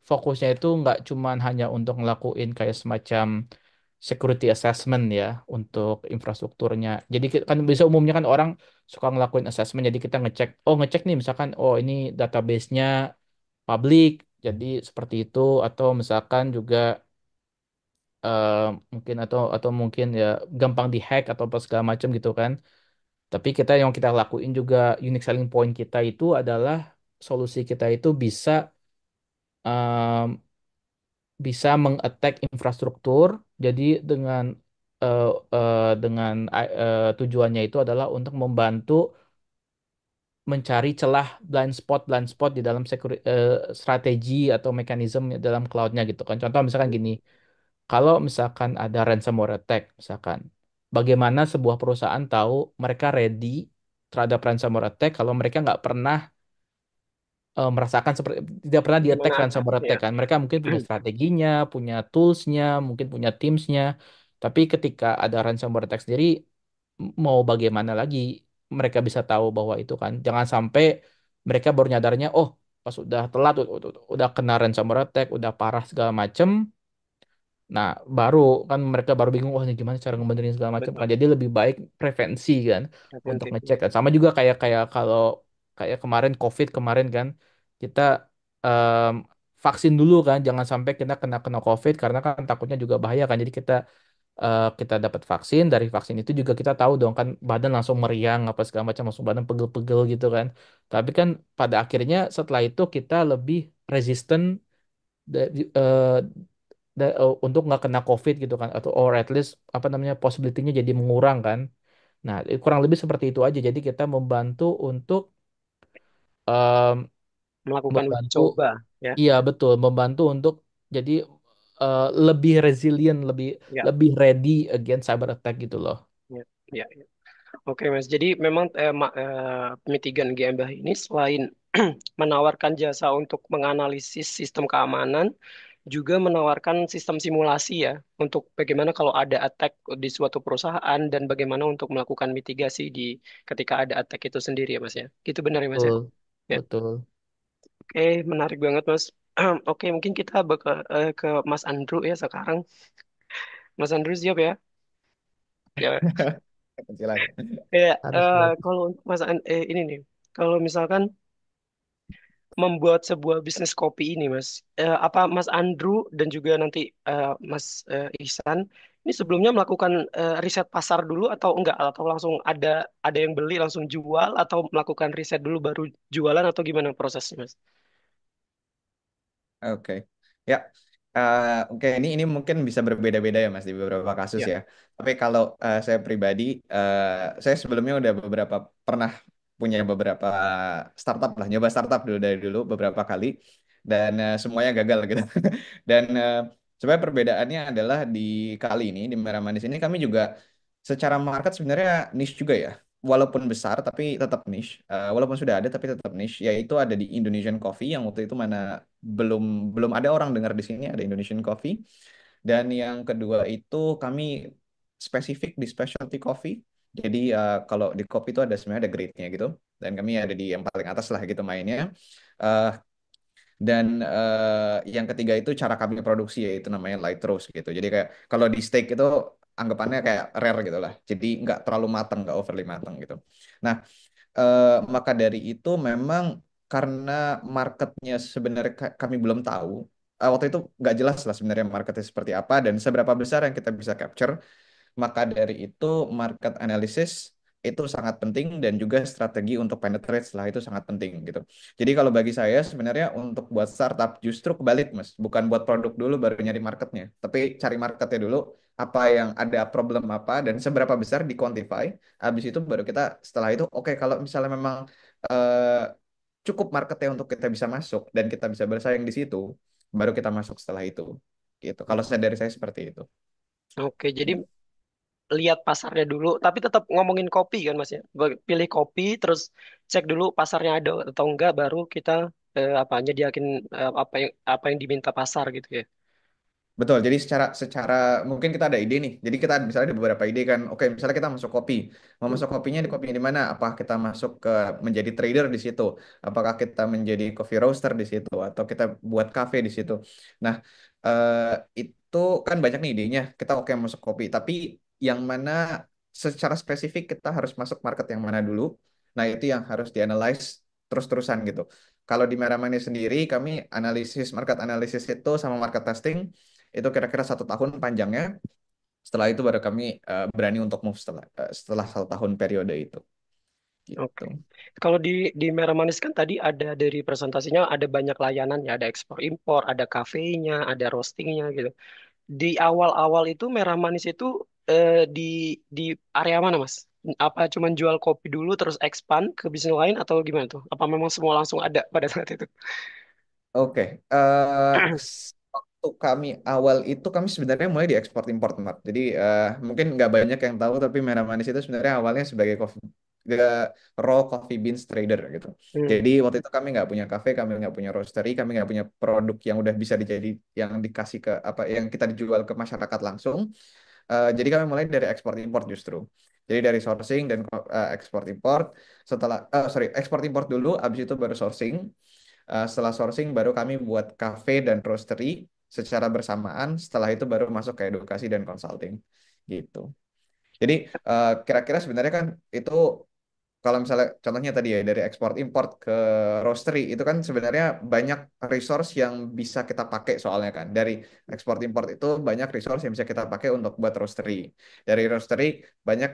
fokusnya itu nggak cuman hanya untuk ngelakuin kayak semacam security assessment ya untuk infrastrukturnya. Jadi kan bisa umumnya kan orang suka ngelakuin assessment. Jadi kita ngecek nih misalkan oh ini database-nya public, jadi seperti itu atau misalkan juga eh, mungkin atau mungkin ya gampang dihack atau apa segala macam gitu kan. Tapi yang kita lakuin juga unique selling point kita itu adalah solusi kita itu em, bisa meng-attack infrastruktur. Jadi dengan tujuannya itu adalah untuk membantu mencari celah blind spot di dalam strategi atau mekanisme dalam cloudnya gitu kan. Contoh misalkan gini, kalau misalkan ada ransomware attack, misalkan, bagaimana sebuah perusahaan tahu mereka ready terhadap ransomware attack kalau mereka nggak pernah merasakan seperti tidak pernah di attack Gimana ransomware attack ya? kan. Mereka mungkin punya strateginya, punya toolsnya, mungkin punya teamsnya. Tapi ketika ada ransomware attack sendiri, mau bagaimana lagi mereka bisa tahu bahwa itu kan. Jangan sampai mereka baru nyadarnya, oh pas udah telat, udah kena ransomware attack, udah parah segala macem. Nah, baru kan mereka baru bingung, wah ini gimana cara ngebenerin segala macam kan. Betul, Jadi lebih baik prevensi kan untuk preventif. ngecek kan. Sama juga kayak kayak kalau kayak kemarin COVID kemarin kan kita em, vaksin dulu kan, jangan sampai kita kena kena COVID karena kan takutnya juga bahaya kan. Jadi kita dapat vaksin, dari vaksin itu juga kita tahu dong kan badan langsung meriang apa segala macam, langsung badan pegel-pegel gitu kan. Tapi kan pada akhirnya setelah itu kita lebih resisten untuk nggak kena COVID gitu kan, atau or at least apa namanya possibility-nya jadi mengurang kan. Nah, kurang lebih seperti itu aja. Jadi kita membantu untuk em, Melakukan uji membantu, coba, ya. iya betul, membantu untuk jadi lebih resilient, lebih Ya, lebih ready against cyber attack gitu loh. ya, ya. Ya. Oke, Mas. Jadi memang Mitigan GmbH ini selain menawarkan jasa untuk menganalisis sistem keamanan, juga menawarkan sistem simulasi ya, untuk bagaimana kalau ada attack di suatu perusahaan dan bagaimana untuk melakukan mitigasi ketika ada attack itu sendiri ya, Mas ya. Gitu benar ya, Mas ya? Betul, Ya. betul. Oke, menarik banget, Mas. Oke, mungkin kita bakal ke Mas Andrew ya sekarang. Mas Andrew siap ya? Ya. Silakan. Ya, Harus dong. kalau untuk ini nih, kalau misalkan membuat sebuah bisnis kopi ini, Mas, apa Mas Andrew dan juga nanti Mas Ihsan ini sebelumnya melakukan riset pasar dulu atau enggak? Atau langsung ada yang beli langsung jual atau melakukan riset dulu baru jualan atau gimana prosesnya, Mas? Oke. Ya. Oke, ini mungkin bisa berbeda-beda ya Mas di beberapa kasus Ya, ya. Tapi kalau saya pribadi, saya sebelumnya udah pernah punya beberapa startup lah, nyoba startup dulu dari dulu beberapa kali dan semuanya gagal gitu. Dan sebenarnya perbedaannya adalah di kali ini di Merah Manis ini kami juga secara market sebenarnya niche juga ya. Walaupun besar tapi tetap niche. Walaupun sudah ada tapi tetap niche, yaitu ada di Indonesian Coffee yang waktu itu mana belum belum ada orang dengar di sini ada Indonesian Coffee. Dan yang kedua itu kami spesifik di specialty coffee. Jadi kalau di kopi itu ada sebenarnya ada grade-nya gitu. Dan kami ada di yang paling atas lah gitu mainnya. Eh, dan yang ketiga itu cara kami produksi yaitu namanya light roast gitu. Jadi kayak kalau di steak itu anggapannya kayak rare gitu lah. Jadi nggak terlalu matang, nggak overly matang gitu. Nah, maka dari itu memang karena marketnya sebenarnya kami belum tahu. Waktu itu nggak jelas lah sebenarnya marketnya seperti apa dan seberapa besar yang kita bisa capture. Maka dari itu market analysis itu sangat penting dan juga strategi untuk penetrate setelah itu sangat penting gitu. Jadi kalau bagi saya sebenarnya untuk buat startup justru kebalik Mas, bukan buat produk dulu baru nyari marketnya, tapi cari marketnya dulu apa yang ada problem apa dan seberapa besar di quantify. Habis itu baru kita setelah itu oke kalau misalnya memang eh, cukup marketnya untuk kita bisa masuk dan kita bisa bersaing di situ, baru kita masuk setelah itu. Gitu. Kalau saya dari saya seperti itu. oke. Jadi lihat pasarnya dulu, tapi tetap ngomongin kopi kan, Mas ya. Pilih kopi, terus cek dulu pasarnya ada atau enggak, baru kita apa nyediakin apa yang diminta pasar gitu ya. Betul, jadi secara secara mungkin kita ada ide nih. Jadi kita misalnya ada beberapa ide kan. Oke, misalnya kita masuk kopi. Mau masuk kopinya di kopinya di mana? Apa kita masuk ke menjadi trader di situ? Apakah kita menjadi coffee roaster di situ atau kita buat cafe di situ? Nah, eh, itu kan banyak nih idenya. Kita oke masuk kopi, tapi yang mana secara spesifik kita harus masuk market yang mana dulu? Nah, itu yang harus dianalyze terus-terusan gitu. Kalau di Merah Manis sendiri, kami analisis market analisis itu sama market testing itu kira-kira 1 tahun panjangnya. Setelah itu baru kami berani untuk move setelah 1 tahun periode itu. Gitu. Oke. Kalau di Merah Manis kan tadi ada dari presentasinya ada banyak layanan ya, ada ekspor impor, ada kafenya, ada roastingnya gitu. Di awal-awal itu Merah Manis itu di area mana, Mas? Apa cuman jual kopi dulu terus expand ke bisnis lain atau gimana tuh? Apa memang semua langsung ada pada saat itu? Oke, waktu kami awal itu kami sebenarnya mulai di ekspor import, Mar. Jadi mungkin nggak banyak yang tahu, tapi Merah Manis itu sebenarnya awalnya sebagai raw coffee beans trader gitu. Hmm. Jadi waktu itu kami nggak punya cafe, kami nggak punya roastery, kami nggak punya produk yang udah bisa yang dikasih ke apa yang kita dijual ke masyarakat langsung. Jadi kami mulai dari ekspor import justru. Jadi dari sourcing dan ekspor import. Sorry, ekspor import dulu, abis itu baru sourcing. Setelah sourcing baru kami buat cafe dan roastery secara bersamaan. Setelah itu baru masuk ke edukasi dan consulting gitu. Jadi kira-kira sebenarnya kan itu kalau misalnya contohnya tadi ya dari ekspor import ke roastery itu kan sebenarnya banyak resource yang bisa kita pakai soalnya kan dari ekspor import itu banyak resource yang bisa kita pakai untuk buat roastery, dari roastery banyak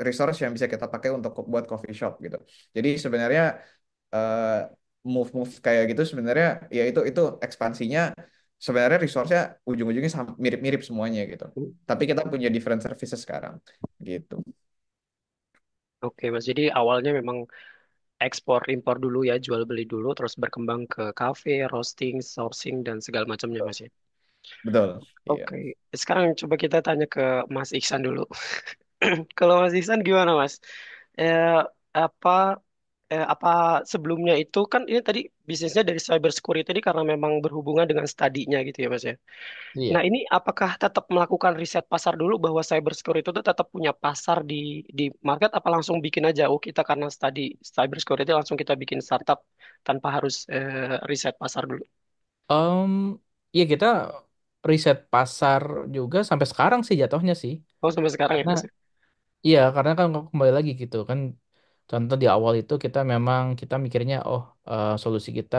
resource yang bisa kita pakai untuk buat coffee shop gitu. Jadi sebenarnya eh, move-move kayak gitu sebenarnya ya itu ekspansinya sebenarnya resource-nya ujung-ujungnya mirip-mirip semuanya gitu. Tapi kita punya different services sekarang gitu. Oke, Mas. Jadi awalnya memang ekspor impor dulu ya, jual beli dulu, terus berkembang ke cafe, roasting, sourcing dan segala macamnya, Mas ya. Betul. Iya. Oke, sekarang coba kita tanya ke Mas Iksan dulu. Kalau Mas Iksan gimana, Mas? Eh, apa apa sebelumnya itu kan ini tadi bisnisnya dari cyber security ini karena memang berhubungan dengan studinya gitu ya, Mas ya. Nah, Iya. ini apakah tetap melakukan riset pasar dulu bahwa cyber security itu tetap punya pasar di market apa langsung bikin aja? Oh, kita karena study cyber security langsung kita bikin startup tanpa harus riset pasar dulu. Em, ya kita riset pasar juga sampai sekarang sih jatuhnya sih. Oh, sampai sekarang ya, Karena Mas ya? iya, karena kan kembali lagi gitu kan. Contoh di awal itu kita mikirnya oh solusi kita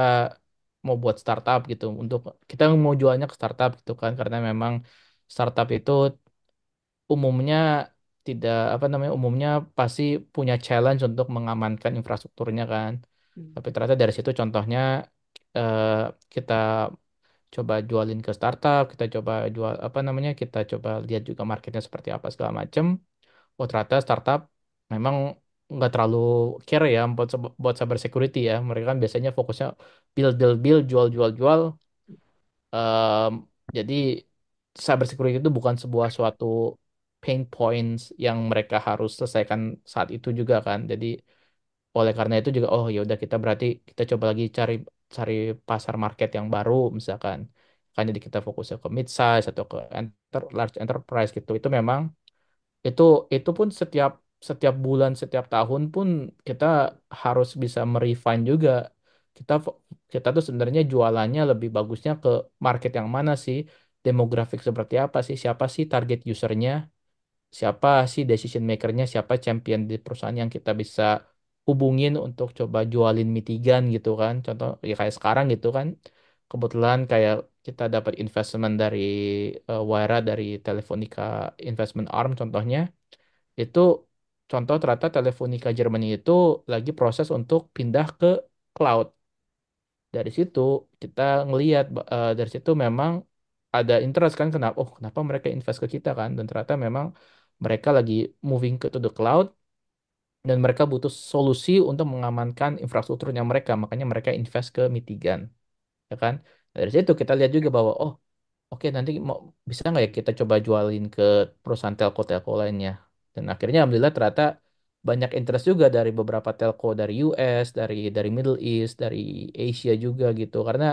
mau buat startup gitu untuk kita mau jualnya ke startup gitu kan karena memang startup itu umumnya tidak apa namanya umumnya pasti punya challenge untuk mengamankan infrastrukturnya kan. Hmm. Tapi ternyata dari situ contohnya eh, kita coba jualin ke startup, kita coba jual apa namanya, kita coba lihat juga marketnya seperti apa segala macam. Oh ternyata startup memang nggak terlalu care ya buat cyber security ya. Mereka kan biasanya fokusnya build build build jual jual jual. Em, jadi cyber security itu bukan sebuah suatu pain points yang mereka harus selesaikan saat itu juga kan. Jadi oleh karena itu juga oh ya udah kita berarti kita coba lagi cari cari pasar market yang baru misalkan. Kan jadi kita fokusnya ke mid size atau ke large enterprise gitu. Itu memang itu itu pun setiap setiap bulan setiap tahun pun kita harus bisa merefine juga kita kita tuh sebenarnya jualannya lebih bagusnya ke market yang mana sih, demografik seperti apa sih, siapa sih target usernya, siapa sih decision makernya, siapa champion di perusahaan yang kita bisa hubungin untuk coba jualin mitigan gitu kan, contoh ya kayak sekarang gitu kan kebetulan kayak kita dapat investment dari Wira dari Telefonica Investment Arm contohnya itu contoh ternyata Telefonica Germany itu lagi proses untuk pindah ke cloud. Dari situ kita ngelihat dari situ memang ada interest kan kenapa kenapa mereka invest ke kita kan dan ternyata memang mereka lagi moving ke to the cloud dan mereka butuh solusi untuk mengamankan infrastrukturnya mereka makanya mereka invest ke Mitigan ya kan. Dari situ kita lihat juga bahwa oh oke, nanti mau bisa nggak ya kita coba jualin ke perusahaan telco-telco lainnya. Dan akhirnya alhamdulillah ternyata banyak interest juga dari beberapa telco dari US, dari Middle East, dari Asia juga gitu. Karena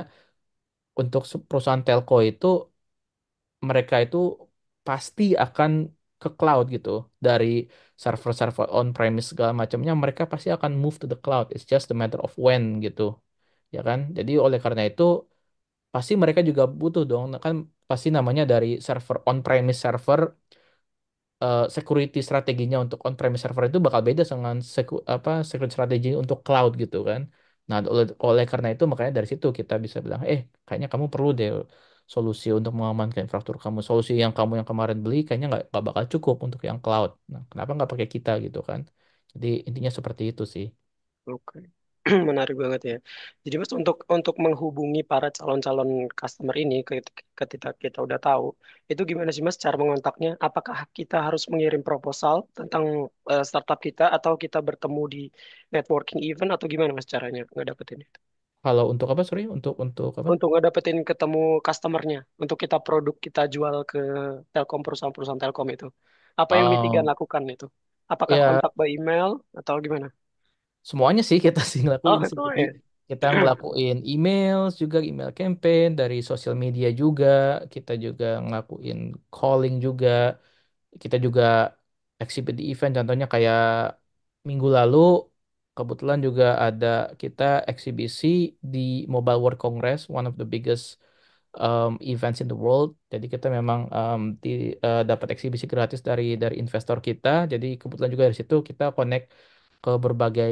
untuk perusahaan telco itu mereka itu pasti akan ke cloud gitu. Dari server-server on-premise segala macamnya mereka pasti akan move to the cloud. It's just a matter of when gitu. Ya kan? Jadi oleh karena itu pasti mereka juga butuh dong. Nah, kan pasti namanya dari server on-premise server security strateginya untuk on-premise server itu bakal beda dengan security strategi untuk cloud gitu kan. Nah, oleh karena itu makanya dari situ kita bisa bilang, kayaknya kamu perlu deh solusi untuk mengamankan infrastruktur kamu. Solusi yang kamu yang kemarin beli kayaknya nggak bakal cukup untuk yang cloud. Nah, kenapa nggak pakai kita gitu kan? Jadi intinya seperti itu sih. Oke. Menarik banget ya. Jadi Mas untuk menghubungi para calon-calon customer ini ketika kita udah tahu, itu gimana sih Mas cara mengontaknya? Apakah kita harus mengirim proposal tentang startup kita atau kita bertemu di networking event atau gimana Mas caranya ngedapetin itu? Kalau untuk apa, sorry? Untuk apa? Untuk ngedapetin ketemu customernya, untuk kita produk kita jual ke telkom perusahaan-perusahaan telkom itu. Apa yang Mitigan Um, lakukan itu? Apakah ya kontak by email atau gimana? semuanya sih kita sih Oh, ngelakuin sih. itu Jadi ya. kita ngelakuin email juga, email campaign dari sosial media juga, kita juga ngelakuin calling juga, kita juga exhibit di event. Contohnya kayak minggu lalu kebetulan juga ada kita eksibisi di Mobile World Congress, one of the biggest events in the world. Jadi kita memang dapat eksibisi gratis dari investor kita. Jadi kebetulan juga dari situ kita connect ke berbagai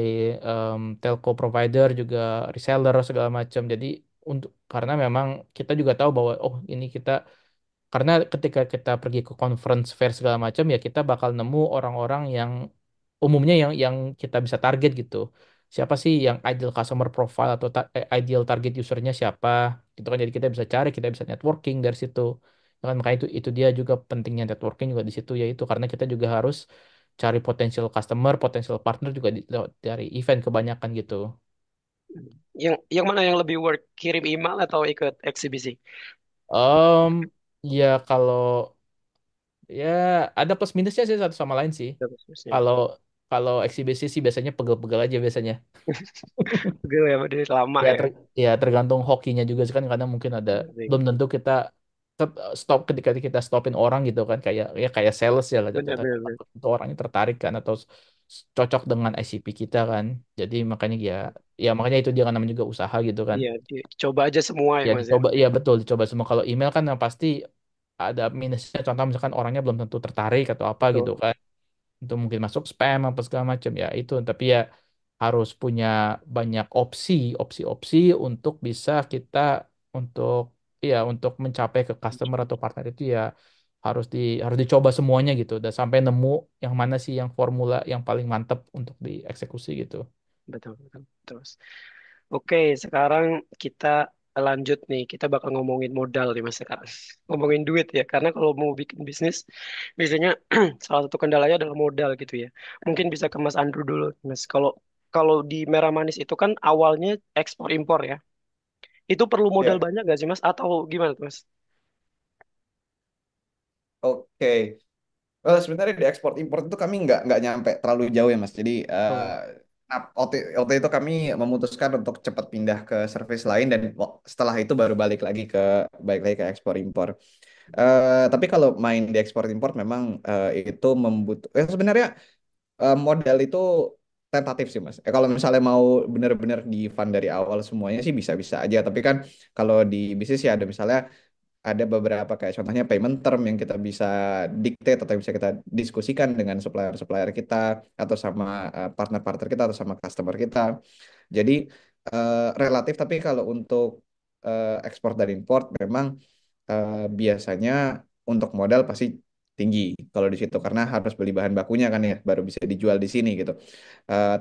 telco provider juga reseller segala macam. Jadi untuk karena memang kita juga tahu bahwa oh ini kita karena ketika kita pergi ke conference fair segala macam ya kita bakal nemu orang-orang yang umumnya yang kita bisa target gitu. Siapa sih yang ideal customer profile atau ideal target usernya siapa gitu kan. Jadi kita bisa cari, kita bisa networking dari situ. Ya kan, makanya itu dia juga pentingnya networking juga di situ yaitu karena kita juga harus cari potensial customer, potensial partner juga dari event kebanyakan gitu. Yang mana yang lebih work? Kirim email atau ikut eksibisi? Um, ya kalau ya ada plus minusnya sih satu sama lain sih. Bagusnya. Kalau kalau eksibisi sih biasanya pegel-pegel aja biasanya. Gue ya, udah lama Ya, ya. ya tergantung hokinya juga sih kan kadang mungkin ada Iya sih. belum tentu kita stop ketika kita stopin orang gitu kan kayak ya kayak sales ya lah jatuhnya kan Benar-benar. itu orangnya tertarik kan atau cocok dengan ICP kita kan jadi makanya ya ya makanya itu dia kan namanya juga usaha gitu kan Iya, coba aja semua ya ya Mas ya. dicoba ya betul dicoba semua kalau email kan yang pasti ada minusnya contoh misalkan orangnya belum tentu tertarik atau apa gitu Betul. kan untuk mungkin masuk spam apa segala macam ya itu tapi ya harus punya banyak opsi-opsi untuk bisa kita untuk ya untuk mencapai ke customer atau partner itu ya harus dicoba semuanya gitu dan sampai nemu yang mana sih yang formula yang paling mantap untuk dieksekusi gitu. Betul, betul. Terus. Oke, sekarang kita lanjut nih. Kita bakal ngomongin modal nih Mas sekarang. Ngomongin duit ya. Karena kalau mau bikin bisnis, biasanya salah satu kendalanya adalah modal gitu ya. Mungkin bisa ke Mas Andrew dulu, Mas. Kalau kalau di Merah Manis itu kan awalnya ekspor impor ya. Itu perlu modal Ya, banyak gak sih Mas? Atau gimana tuh Mas? oke. Well, sebenarnya di ekspor impor itu kami nggak nyampe terlalu jauh ya Mas. Jadi Oh, nah, waktu itu kami memutuskan untuk cepat pindah ke service lain dan setelah itu baru balik lagi ke ekspor impor. Tapi kalau main di ekspor impor memang itu sebenarnya modal itu tentatif sih Mas. Kalau misalnya mau benar-benar di fund dari awal semuanya sih bisa-bisa aja. Tapi kan kalau di bisnis ya ada misalnya ada beberapa kayak contohnya payment term yang kita bisa dictate atau bisa kita diskusikan dengan supplier-supplier kita atau sama partner-partner kita atau sama customer kita. Jadi relatif tapi kalau untuk ekspor dan import memang biasanya untuk modal pasti tinggi kalau di situ karena harus beli bahan bakunya kan ya baru bisa dijual di sini gitu.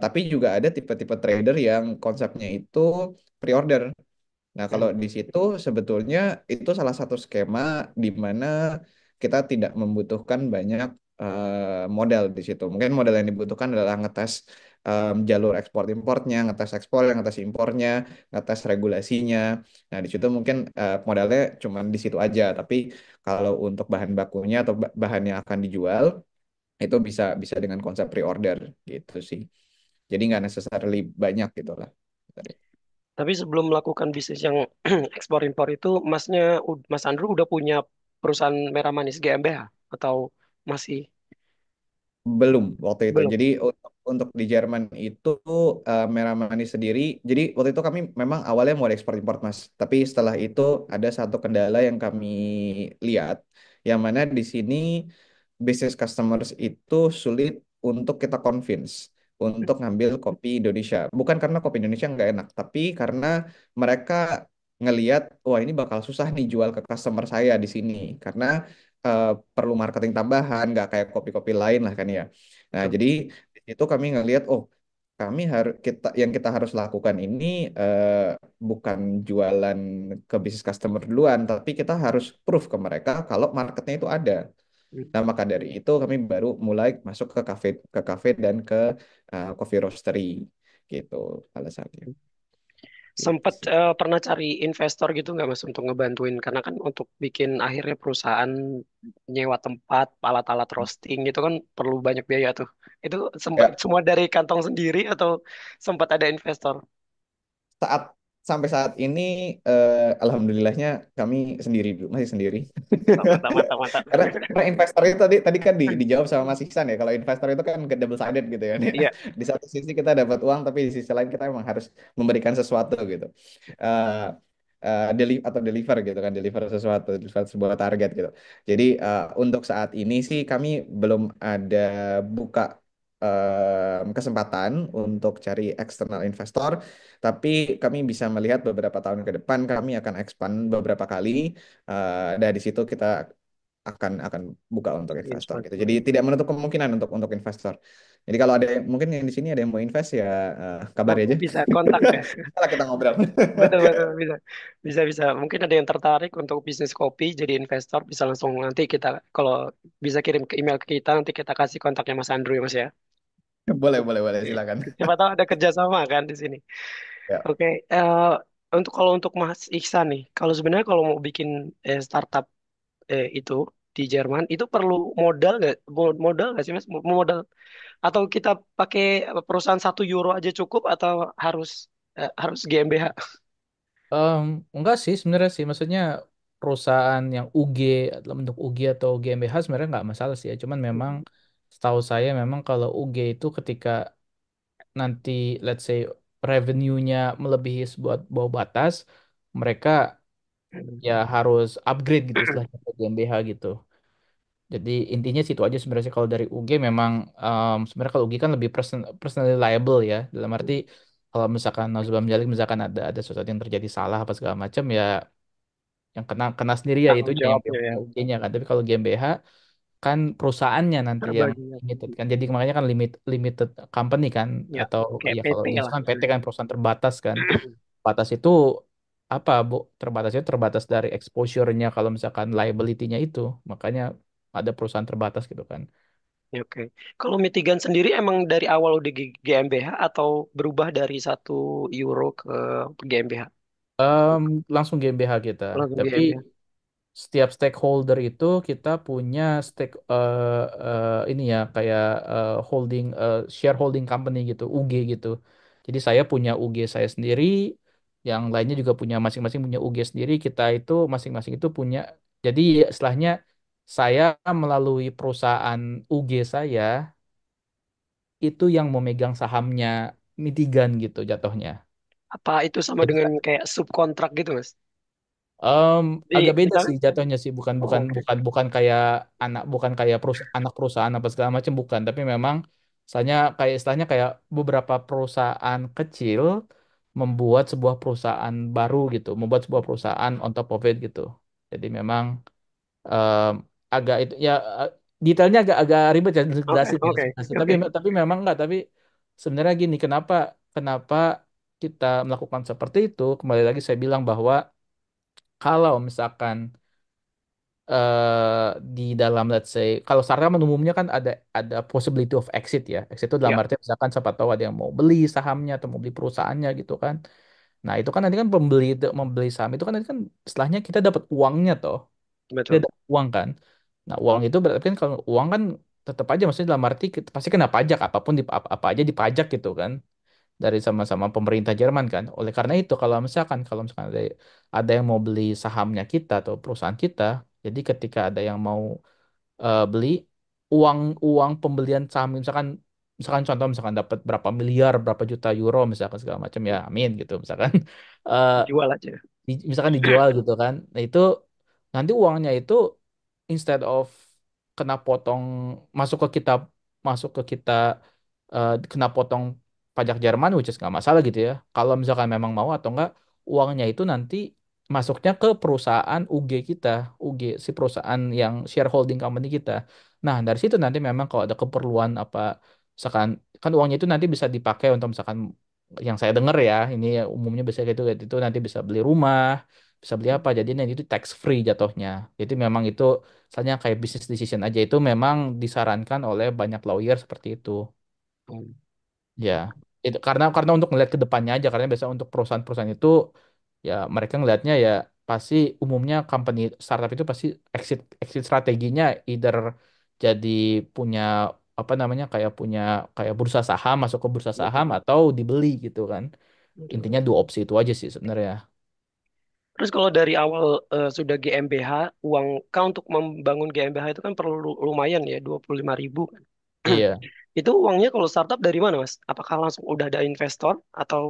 Tapi juga ada tipe-tipe trader yang konsepnya itu pre-order. Nah, kalau hmm, di situ sebetulnya itu salah satu skema di mana kita tidak membutuhkan banyak modal di situ. Mungkin modal yang dibutuhkan adalah ngetes jalur ekspor importnya, ngetes ekspor, ngetes impornya, ngetes regulasinya. Nah, di situ mungkin modalnya cuma di situ aja. Tapi kalau untuk bahan bakunya atau bahan yang akan dijual itu bisa bisa dengan konsep pre-order gitu sih. Jadi nggak necessarily banyak gitu lah. tapi sebelum melakukan bisnis yang ekspor impor itu, Mas Andrew udah punya perusahaan Merah Manis GmbH atau masih Belum waktu itu. belum? Jadi untuk di Jerman itu Merah Manis sendiri. Jadi waktu itu kami memang awalnya mau ekspor impor Mas. Tapi setelah itu ada satu kendala yang kami lihat, yang mana di sini business customers itu sulit untuk kita convince untuk ngambil kopi Indonesia. Bukan karena kopi Indonesia nggak enak, tapi karena mereka ngelihat, wah ini bakal susah nih jual ke customer saya di sini. Karena eh, perlu marketing tambahan, nggak kayak kopi-kopi lain lah kan ya. Nah, Betul. jadi itu kami ngelihat, oh yang kita harus lakukan ini bukan jualan ke bisnis customer duluan, tapi kita harus proof ke mereka kalau marketnya itu ada. Nah, maka dari itu kami baru mulai masuk ke kafe dan ke coffee roastery gitu alasannya. Gitu Sempat sih. pernah cari investor gitu nggak Mas untuk ngebantuin? Karena kan untuk bikin akhirnya perusahaan nyewa tempat, alat-alat roasting itu kan perlu banyak biaya tuh. Itu sempat Ya, semua dari kantong sendiri atau sempat ada investor? saat sampai saat ini alhamdulillahnya kami sendiri dulu, masih sendiri. Mantap, mantap, mantap. Karena investor itu tadi tadi kan dijawab sama Mas Iksan ya. Kalau investor itu kan double sided gitu ya. Iya, Di satu sisi kita dapat uang, tapi di sisi lain kita emang harus memberikan sesuatu gitu. Eh atau deliver gitu kan, deliver sesuatu, deliver sebuah target gitu. Jadi untuk saat ini sih kami belum ada buka kesempatan untuk cari eksternal investor, tapi kami bisa melihat beberapa tahun ke depan kami akan expand beberapa kali. Dari situ kita akan buka untuk investor gitu. Jadi investor. tidak menutup kemungkinan untuk investor. Jadi kalau ada mungkin yang di sini ada yang mau invest ya kabari Nanti aja. bisa kontak ya. Bisa lah kita ngobrol. Betul, betul, bisa. Bisa, bisa. Mungkin ada yang tertarik untuk bisnis kopi jadi investor, bisa langsung nanti kita, kalau bisa kirim ke email ke kita, nanti kita kasih kontaknya Mas Andrew ya Mas ya. Boleh, boleh, boleh, Oke. silakan. Siapa tahu ada kerjasama kan di sini. Ya. Oke, kalau untuk Mas Iksan nih, kalau sebenarnya kalau mau bikin startup itu di Jerman, itu perlu modal nggak? Modal nggak sih Mas? Modal atau kita pakai perusahaan 1 euro aja cukup atau harus harus GmbH? Em, enggak sih sebenarnya sih, maksudnya perusahaan yang UG dalam bentuk UG atau GmbH sebenarnya nggak masalah sih ya. Cuman memang setahu saya memang kalau UG itu ketika nanti let's say revenue-nya melebihi sebuah bawah batas, mereka ya harus upgrade gitu istilahnya ke GmbH gitu. Jadi intinya situ aja sebenarnya sih. Kalau dari UG memang sebenarnya kalau UG kan lebih personally liable ya. Dalam arti kalau misalkan Nauzubillah min dzalik, misalkan ada sesuatu yang terjadi salah apa segala macam ya, yang kena kena sendiri ya Tanggung itunya yang jawabnya ya. punya UG-nya kan. Tapi kalau GmbH kan perusahaannya nanti yang Terbagi ya. limited kan. Jadi makanya kan limited company kan, Ya, atau kayak ya kalau PT biasa lah. kan PT kan perusahaan terbatas kan. Batas itu apa, Bu? Terbatasnya terbatas dari exposure-nya kalau misalkan liability-nya itu. Makanya ada perusahaan terbatas gitu kan. Ya, oke. Kalau Mitigan sendiri emang dari awal udah GmbH atau berubah dari 1 euro ke GmbH? Langsung GmbH kita. Langsung Tapi GmbH. setiap stakeholder itu kita punya ini ya kayak shareholding company gitu, UG gitu. Jadi saya punya UG saya sendiri, yang lainnya juga punya masing-masing punya UG sendiri. Kita itu masing-masing itu punya. Jadi istilahnya saya melalui perusahaan UG saya itu yang memegang sahamnya Mitigan gitu jatuhnya. Apa itu sama Jadi dengan kayak subkontrak gitu, Mas? Em, Di agak beda misalnya, sih jatuhnya sih, bukan oh, bukan oke. bukan bukan kayak bukan kayak anak perusahaan apa segala macam, bukan, tapi memang misalnya kayak istilahnya kayak beberapa perusahaan kecil membuat sebuah perusahaan baru gitu, membuat sebuah perusahaan on top of it gitu. Jadi memang em, agak itu ya, detailnya agak agak ribet ya Oke, jelasin ya oke, sebenarnya. oke. Tapi memang enggak, tapi sebenarnya gini, kenapa kenapa kita melakukan seperti itu? Kembali lagi saya bilang bahwa kalau misalkan di dalam let's say kalau startup kan umumnya kan ada possibility of exit ya. Exit itu dalam Ya, arti misalkan siapa tahu ada yang mau beli sahamnya atau mau beli perusahaannya gitu kan. Nah, itu kan nanti kan membeli saham itu kan nanti kan setelahnya kita dapat uangnya toh. Kita betul. dapat uang kan. Nah, uang itu berarti kan kalau uang kan tetap aja maksudnya dalam arti kita pasti kena pajak, apapun apa aja dipajak gitu kan, dari sama-sama pemerintah Jerman kan. Oleh karena itu kalau misalkan ada yang mau beli sahamnya kita atau perusahaan kita, jadi ketika ada yang mau beli, uang uang pembelian saham misalkan misalkan contoh misalkan dapat berapa miliar berapa juta euro misalkan segala macam ya, amin gitu misalkan eh, Dijual aja. misalkan dijual gitu kan. Nah, itu nanti uangnya itu instead of kena potong masuk ke kita masuk ke kita kena potong pajak Jerman, which is nggak masalah gitu ya. Kalau misalkan memang mau atau enggak, uangnya itu nanti masuknya ke perusahaan UG kita, UG si perusahaan yang shareholding company kita. Nah, dari situ nanti memang kalau ada keperluan apa, misalkan kan uangnya itu nanti bisa dipakai untuk misalkan yang saya dengar ya, ini ya umumnya bisa gitu, itu nanti bisa beli rumah, bisa beli apa. Jadi nanti itu tax free jatuhnya. Jadi memang itu misalnya kayak business decision aja itu memang disarankan oleh banyak lawyer seperti itu. Hmm. Ya, itu karena untuk melihat ke depannya aja, karena biasanya untuk perusahaan-perusahaan itu ya mereka ngelihatnya ya pasti umumnya company startup itu pasti exit exit strateginya either jadi punya apa namanya kayak bursa saham, masuk ke bursa saham atau dibeli gitu kan. Intinya dua opsi itu aja sih sebenarnya. Terus kalau dari awal sudah GmbH, uang kan untuk membangun GmbH itu kan perlu lumayan ya, 25.000 kan. Iya. Itu uangnya kalau startup dari mana, Mas? Apakah langsung udah ada investor atau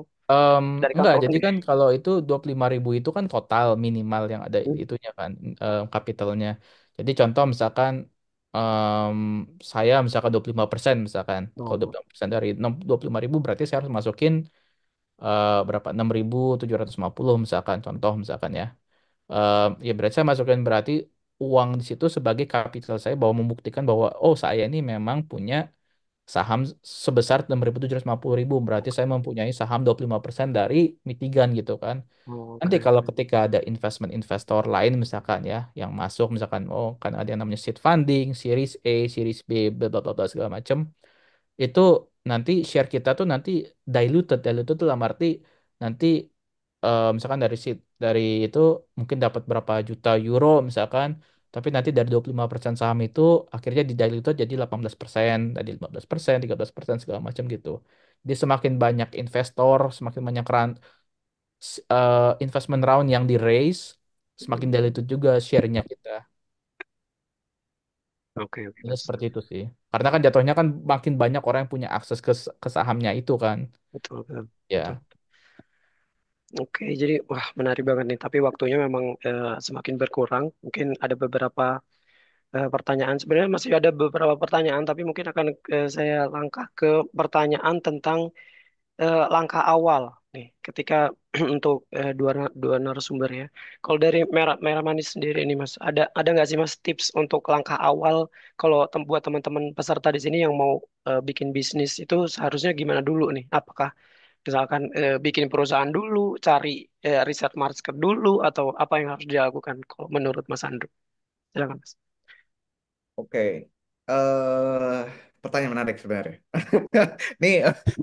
dari Enggak, kantong jadi sendiri? kan kalau itu 25.000 itu kan total minimal yang ada Hmm. itunya kan kapitalnya. Jadi contoh misalkan em, saya misalkan 25% misalkan. Kalau Oh, 25% dari 25.000 berarti saya harus masukin berapa? 6.750 misalkan contoh misalkan ya. Ya berarti saya masukin berarti uang di situ sebagai kapital saya bahwa membuktikan bahwa oh saya ini memang punya saham sebesar 6.750.000 berarti saya mempunyai saham 25% dari Mitigan gitu kan. Nanti oke. kalau ketika ada investment investor lain misalkan ya yang masuk misalkan oh kan ada yang namanya seed funding, series A, series B, bla bla bla bla, segala macam itu nanti share kita tuh nanti diluted tuh dalam arti nanti misalkan dari itu mungkin dapat berapa juta euro misalkan tapi nanti dari 25% saham itu akhirnya di diluted jadi 18% dari 15% 13% segala macam gitu. Jadi semakin banyak investor, semakin banyak investment round yang di raise, semakin diluted juga share-nya kita. Oke, oke, Ini Mas. seperti itu sih. Karena kan jatuhnya kan makin banyak orang yang punya akses ke sahamnya itu kan. Betul, betul. Betul. Ya. Oke, jadi wah menarik banget nih. Tapi waktunya memang semakin berkurang. Mungkin ada beberapa pertanyaan. Sebenarnya masih ada beberapa pertanyaan, tapi mungkin akan saya langkah ke pertanyaan tentang langkah awal nih ketika untuk dua narasumber ya. Kalau dari merah merah manis sendiri ini Mas, ada nggak sih Mas tips untuk langkah awal kalau buat teman-teman peserta di sini yang mau bikin bisnis itu seharusnya gimana dulu nih? Apakah misalkan bikin perusahaan dulu, cari riset market dulu, atau apa yang harus dilakukan kalau menurut Mas Andrew? Silakan Mas. Oke. eh Pertanyaan menarik sebenarnya. Ini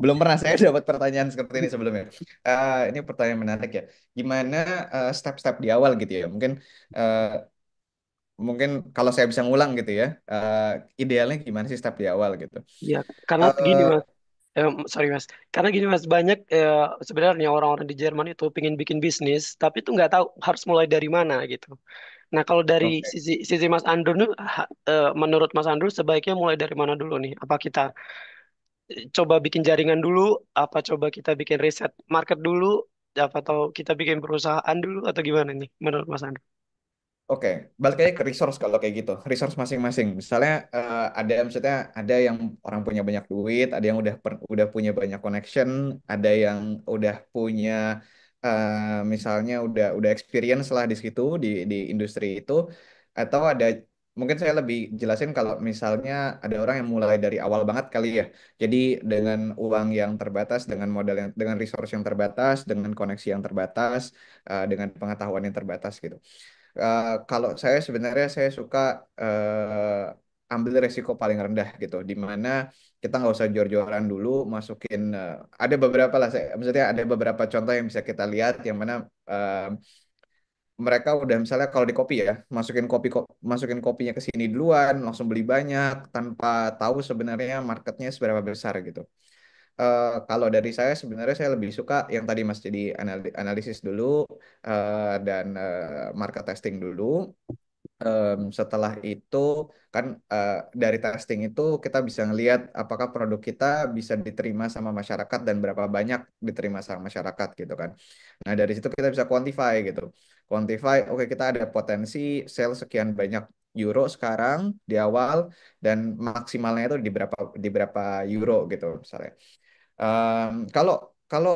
belum pernah saya dapat pertanyaan seperti ini sebelumnya. Ini pertanyaan menarik ya. Gimana step-step di awal gitu ya? Eh, mungkin kalau saya bisa ngulang gitu ya. Idealnya gimana sih step di awal gitu? Ya, karena gini Eh, Mas. Sorry Mas, karena gini Mas, banyak sebenarnya orang-orang di Jerman itu pengen bikin bisnis, tapi tuh nggak tahu harus mulai dari mana gitu. Nah kalau dari oke. sisi sisi Mas Andrew nih, menurut Mas Andrew sebaiknya mulai dari mana dulu nih? Apa kita coba bikin jaringan dulu? Apa coba kita bikin riset market dulu? Apa atau kita bikin perusahaan dulu atau gimana nih menurut Mas Andrew? Oke, balik aja ke resource kalau kayak gitu. Resource masing-masing. Misalnya maksudnya ada yang orang punya banyak duit, ada yang udah punya banyak connection, ada yang udah punya misalnya udah experience lah di situ di industri itu, atau ada mungkin saya lebih jelasin kalau misalnya ada orang yang mulai dari awal banget kali ya. Jadi dengan uang yang terbatas, dengan modal yang dengan resource yang terbatas, dengan koneksi yang terbatas, dengan pengetahuan yang terbatas gitu. Kalau saya sebenarnya saya suka ambil resiko paling rendah gitu, di mana kita nggak usah jor-joran dulu masukin. Ada beberapa lah, maksudnya ada beberapa contoh yang bisa kita lihat yang mana mereka udah misalnya kalau di kopi ya masukin kopinya ke sini duluan, langsung beli banyak tanpa tahu sebenarnya marketnya seberapa besar gitu. Kalau dari saya sebenarnya saya lebih suka yang tadi Mas jadi analisis dulu dan market testing dulu. Setelah itu kan dari testing itu kita bisa ngelihat apakah produk kita bisa diterima sama masyarakat dan berapa banyak diterima sama masyarakat gitu kan. Nah dari situ kita bisa quantify gitu. Quantify, oke kita ada potensi sales sekian banyak euro sekarang di awal dan maksimalnya itu di berapa euro gitu misalnya. Kalau kalau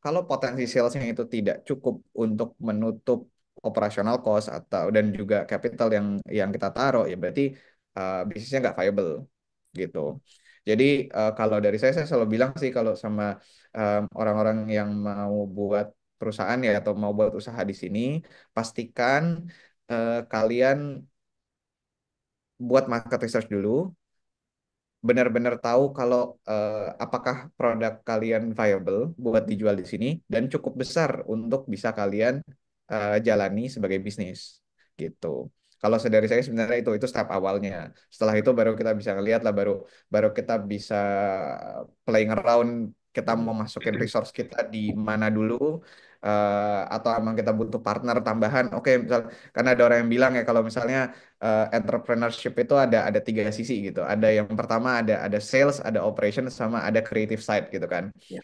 kalau potensi salesnya itu tidak cukup untuk menutup operasional cost atau dan juga capital yang kita taruh ya berarti bisnisnya nggak viable gitu. Jadi kalau dari saya selalu bilang sih kalau sama orang-orang yang mau buat perusahaan ya atau mau buat usaha di sini, pastikan kalian buat market research dulu, benar-benar tahu kalau apakah produk kalian viable buat dijual di sini dan cukup besar untuk bisa kalian jalani sebagai bisnis gitu. Kalau dari saya sebenarnya itu step awalnya. Setelah itu baru kita bisa ngelihat lah, baru baru kita bisa playing around, kita mau masukin resource kita di mana dulu, atau emang kita butuh partner tambahan. Oke, misal karena ada orang yang bilang ya kalau misalnya entrepreneurship itu ada tiga sisi gitu. Ada yang pertama ada sales, ada operation, sama ada creative side gitu kan. Ya.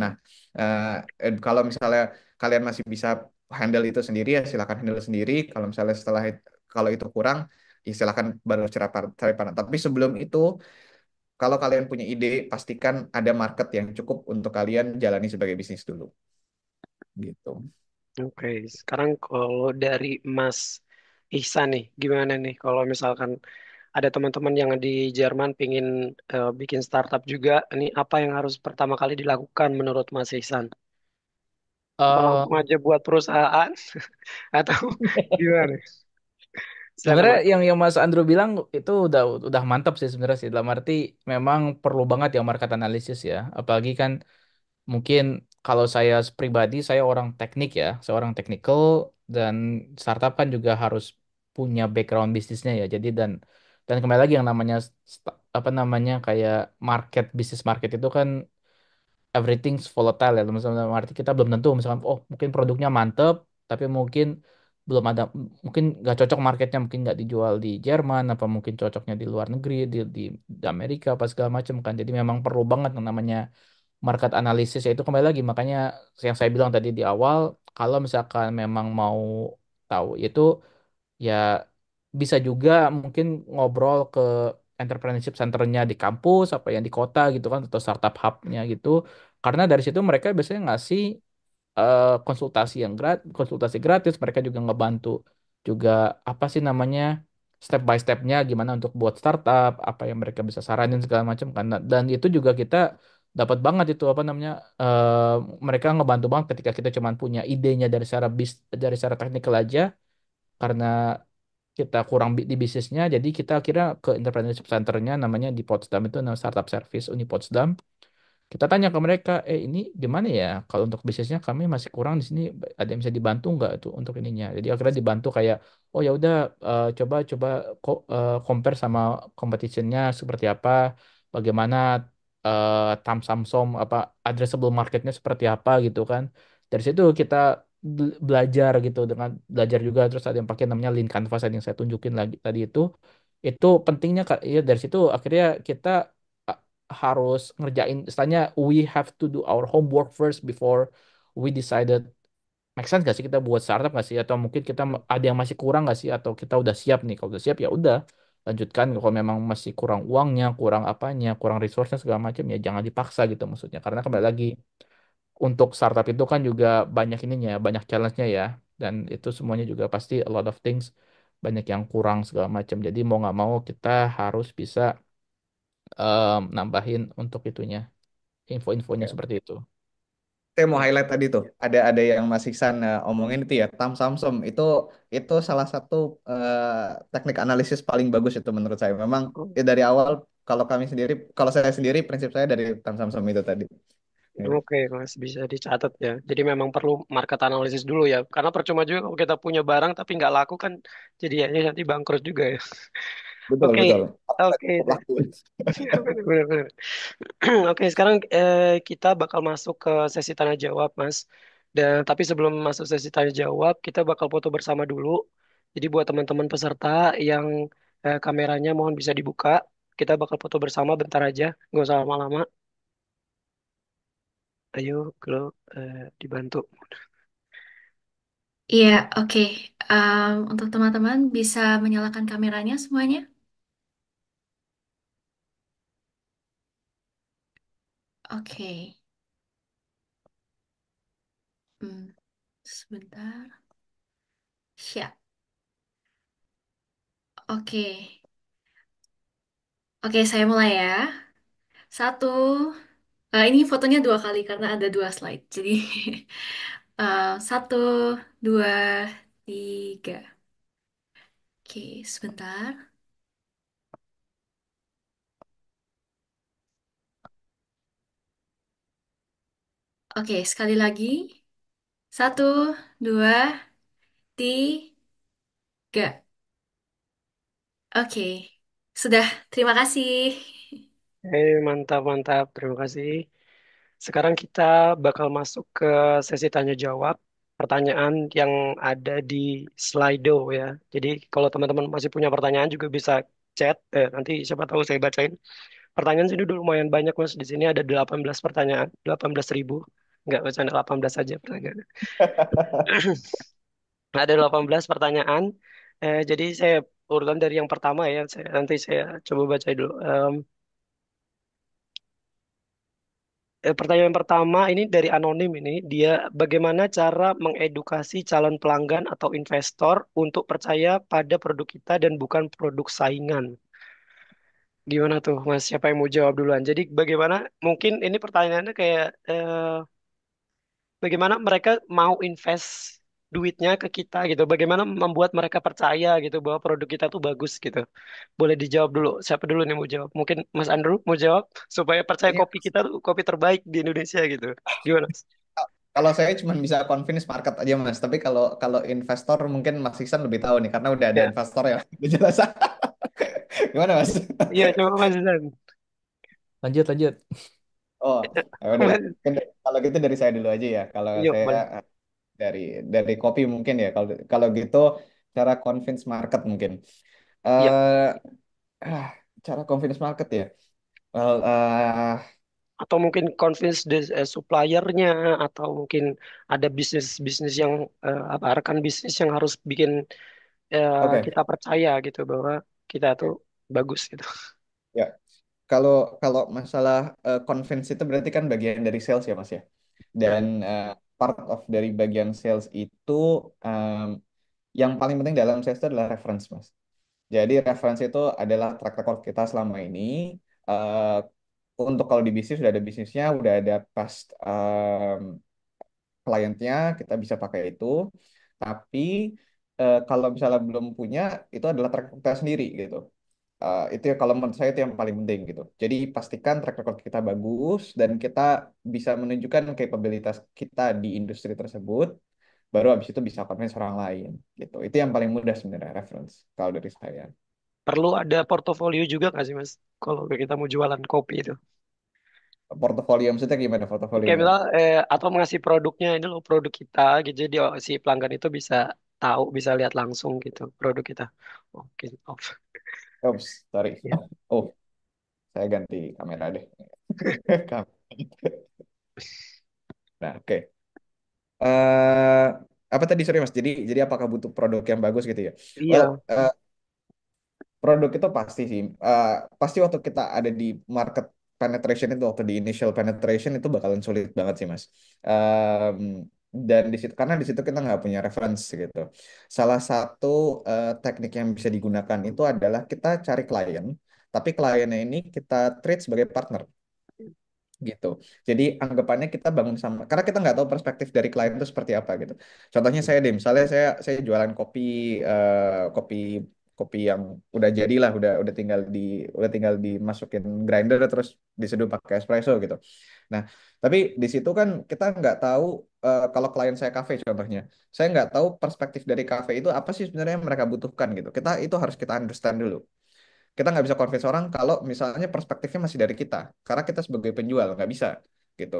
Nah, kalau misalnya kalian masih bisa handle itu sendiri ya silakan handle sendiri. Kalau misalnya kalau itu kurang, ya silakan baru cari partner. Tapi sebelum itu, kalau kalian punya ide, pastikan ada market yang cukup untuk kalian jalani sebagai bisnis dulu. Gitu. Oke, sekarang kalau dari Mas Ihsan nih, gimana nih kalau misalkan ada teman-teman yang di Jerman pingin bikin startup juga, ini apa yang harus pertama kali dilakukan menurut Mas Ihsan? Apa langsung Eh, aja buat perusahaan atau gimana? Silakan Sebenarnya Mas. yang Mas Andrew bilang itu udah mantap sih sebenarnya sih. Dalam arti memang perlu banget yang market analysis ya. Apalagi kan mungkin kalau saya pribadi saya orang teknik ya, saya orang technical dan startup kan juga harus punya background bisnisnya ya. Jadi dan kembali lagi yang namanya apa namanya kayak bisnis market itu kan everything's volatile ya. Misalnya arti kita belum tentu misalkan oh mungkin produknya mantep tapi mungkin belum ada mungkin nggak cocok marketnya mungkin nggak dijual di Jerman apa mungkin cocoknya di luar negeri di Amerika apa segala macam kan. Jadi memang perlu banget yang namanya market analysis ya itu kembali lagi makanya yang saya bilang tadi di awal kalau misalkan memang mau tahu itu ya bisa juga mungkin ngobrol ke entrepreneurship centernya di kampus apa yang di kota gitu kan atau startup hubnya gitu karena dari situ mereka biasanya ngasih konsultasi gratis mereka juga ngebantu juga apa sih namanya step by stepnya gimana untuk buat startup apa yang mereka bisa saranin segala macam kan. Nah, dan itu juga kita dapat banget itu apa namanya mereka ngebantu banget ketika kita cuma punya idenya dari secara teknikal aja karena kita kurang di bisnisnya jadi kita akhirnya ke entrepreneurship centernya namanya di Potsdam itu namanya Startup Service Uni Potsdam kita tanya ke mereka ini gimana ya kalau untuk bisnisnya kami masih kurang di sini ada yang bisa dibantu nggak tuh untuk ininya jadi akhirnya dibantu kayak oh ya udah coba coba compare sama competitionnya seperti apa bagaimana Samsung apa addressable marketnya seperti apa gitu kan dari situ kita belajar gitu dengan belajar juga terus ada yang pakai namanya Lean Canvas yang saya tunjukin lagi tadi itu pentingnya ya dari situ akhirnya kita uh, harus ngerjain istilahnya we have to do our homework first before we decided make sense gak sih kita buat startup gak sih atau mungkin kita ada yang masih kurang gak sih atau kita udah siap nih kalau udah siap ya udah lanjutkan kalau memang masih kurang uangnya kurang apanya kurang resource segala macam ya jangan dipaksa gitu maksudnya karena kembali lagi untuk startup itu kan juga banyak ininya banyak challenge-nya ya dan itu semuanya juga pasti a lot of things banyak yang kurang segala macam jadi mau nggak mau kita harus bisa nambahin untuk itunya info-infonya seperti itu. Saya mau highlight tadi tuh, ada yang Mas Iksan omongin itu ya, Tam Samsum itu salah satu teknik analisis paling bagus itu menurut saya. Memang Oh, ya dari awal kalau saya sendiri prinsip saya dari Tam Samsum itu tadi. Ya. oke, Mas, bisa dicatat ya. Jadi memang perlu market analysis dulu ya. Karena percuma juga kalau kita punya barang tapi nggak laku kan jadi ya nanti bangkrut juga ya. Betul Oke, betul. oke. Laku. Benar-benar. Oke, sekarang kita bakal masuk ke sesi tanya jawab, Mas. Dan tapi sebelum masuk sesi tanya jawab, kita bakal foto bersama dulu. Jadi buat teman-teman peserta yang kameranya mohon bisa dibuka, kita bakal foto bersama bentar aja, nggak usah lama-lama. Ayo, kalau dibantu. Iya, oke. Untuk teman-teman bisa menyalakan kameranya semuanya. Oke. Hmm, sebentar. Siap. Oke. Oke, saya mulai ya. Satu, ini fotonya dua kali karena ada dua slide. Jadi, satu, dua, tiga. Oke, sebentar. Oke, sekali lagi. Satu, dua, tiga. Oke, sudah. Terima kasih. Mantap, mantap. Terima kasih. Sekarang kita bakal masuk ke sesi tanya jawab. Pertanyaan yang ada di Slido ya. Jadi kalau teman-teman masih punya pertanyaan juga bisa chat. Nanti siapa tahu saya bacain. Pertanyaan sini udah lumayan banyak Mas. Di sini ada 18 pertanyaan, 18.000. Nggak, bercanda 18 saja pertanyaan. Ada 18 pertanyaan. Jadi saya urutan dari yang pertama ya. Nanti saya coba baca dulu. Pertanyaan pertama ini dari anonim ini, dia bagaimana cara mengedukasi calon pelanggan atau investor untuk percaya pada produk kita dan bukan produk saingan? Gimana tuh, Mas? Siapa yang mau jawab duluan? Jadi bagaimana? Mungkin ini pertanyaannya kayak bagaimana mereka mau invest duitnya ke kita gitu? Bagaimana membuat mereka percaya gitu bahwa produk kita tuh bagus gitu? Boleh dijawab dulu. Siapa dulu nih mau jawab? Mungkin Mas Andrew mau jawab supaya percaya Iya, kopi kita tuh kopi terbaik di Indonesia gitu. Gimana? kalau saya cuma bisa convince market aja Mas, tapi kalau kalau investor mungkin Mas Iksan lebih tahu nih karena udah ada Ya. investor ya. Udah jelas. Gimana Mas? Iya, coba Mas Zan. Lanjut, lanjut. Oh, ya udah ya. Mas, Mungkin kalau gitu dari saya dulu aja ya. Kalau yuk, saya boleh. dari kopi mungkin ya. Kalau kalau gitu cara convince market mungkin. Iya. eh ah, cara convince market ya. Well, Atau mungkin convince suppliernya, atau mungkin ada bisnis-bisnis yang apa rekan bisnis yang harus bikin oke. kita percaya gitu bahwa kita tuh bagus gitu. Ya, kalau kalau masalah convince itu berarti kan bagian dari sales ya Mas ya. Nah, Dan part of dari bagian sales itu em, yang paling penting dalam sales itu adalah reference Mas. Jadi reference itu adalah track record kita selama ini. Eh, untuk kalau di bisnis sudah ada bisnisnya, udah ada past kliennya, kita bisa pakai itu. Tapi kalau misalnya belum punya, itu adalah track record kita sendiri gitu. Itu ya kalau menurut saya itu yang paling penting gitu. Jadi pastikan track record kita bagus dan kita bisa menunjukkan kapabilitas kita di industri tersebut, baru habis itu bisa convince orang lain gitu. Itu yang paling mudah sebenarnya reference kalau dari saya. perlu ada portofolio juga nggak sih Mas? Kalau kita mau jualan kopi itu. Portofolio maksudnya gimana Kayak portofolionya? misal atau mengasih produknya ini loh produk kita gitu. Jadi si pelanggan itu bisa tahu, bisa lihat langsung gitu produk kita. Oke, off. Oops, sorry. Ya. Oh, saya ganti kamera deh. Kam- Nah, oke. eh Apa tadi sorry Mas? Jadi apakah butuh produk yang bagus gitu ya? Well, Iya. produk itu pasti sih. Pasti waktu kita ada di market penetration itu waktu di initial penetration itu bakalan sulit banget sih Mas. Em, dan di situ karena di situ kita nggak punya reference gitu. Salah satu teknik yang bisa digunakan itu adalah kita cari klien, tapi kliennya ini kita treat sebagai partner gitu. Jadi anggapannya kita bangun sama, karena kita nggak tahu perspektif dari klien itu seperti apa gitu. Contohnya saya deh, misalnya saya jualan kopi kopi kopi yang udah jadilah, udah tinggal dimasukin grinder terus diseduh pakai espresso gitu. Nah, tapi di situ kan kita nggak tahu kalau klien saya kafe contohnya, saya nggak tahu perspektif dari kafe itu apa sih sebenarnya yang mereka butuhkan gitu. Kita itu harus kita understand dulu. Kita nggak bisa convince orang kalau misalnya perspektifnya masih dari kita, karena kita sebagai penjual nggak bisa gitu.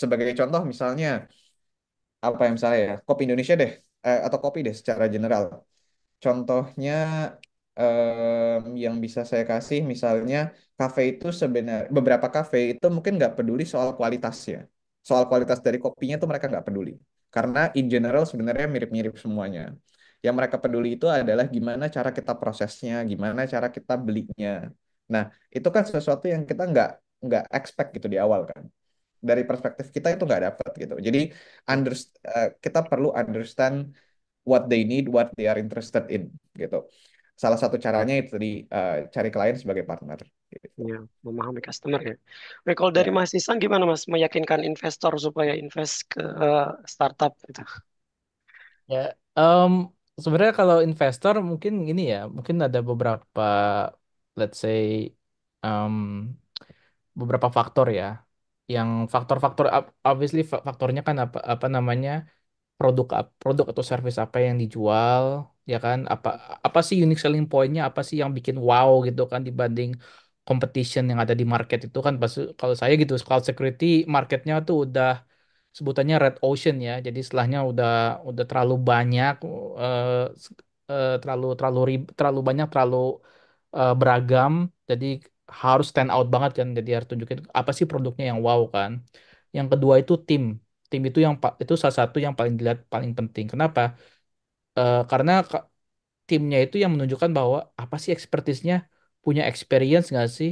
Sebagai contoh misalnya apa yang misalnya ya kopi Indonesia deh, atau kopi deh secara general. Contohnya yang bisa saya kasih misalnya kafe itu sebenarnya beberapa kafe itu mungkin nggak peduli soal kualitasnya. Soal kualitas dari kopinya tuh mereka nggak peduli. Karena in general sebenarnya mirip-mirip semuanya. Yang mereka peduli itu adalah gimana cara kita prosesnya, gimana cara kita belinya. Nah, itu kan sesuatu yang kita nggak expect gitu di awal kan. Dari perspektif kita itu nggak dapet gitu. Jadi kita perlu understand what they need, what they are interested in gitu. salah satu caranya itu tadi cari klien sebagai partner. Gitu. Ya, memahami customer ya. Oke, kalau dari Ya. Mas Isang gimana Mas meyakinkan investor supaya invest ke startup gitu? Ya, em, sebenarnya kalau investor mungkin ini ya, mungkin ada beberapa, let's say, em, beberapa faktor ya. Yang faktor-faktor, obviously faktornya kan apa namanya, produk atau service apa yang dijual, ya kan? Apa sih unique selling point-nya? Apa sih yang bikin wow gitu kan dibanding competition yang ada di market itu kan? Pas kalau saya gitu, cloud security marketnya tuh udah sebutannya red ocean ya. Jadi setelahnya udah terlalu banyak, terlalu terlalu terlalu banyak, terlalu beragam. Jadi harus stand out banget kan. Jadi harus tunjukin apa sih produknya yang wow kan. Yang kedua itu tim. Tim itu itu salah satu yang paling dilihat paling penting. Kenapa? Karena timnya itu yang menunjukkan bahwa apa sih expertise-nya, punya experience nggak sih?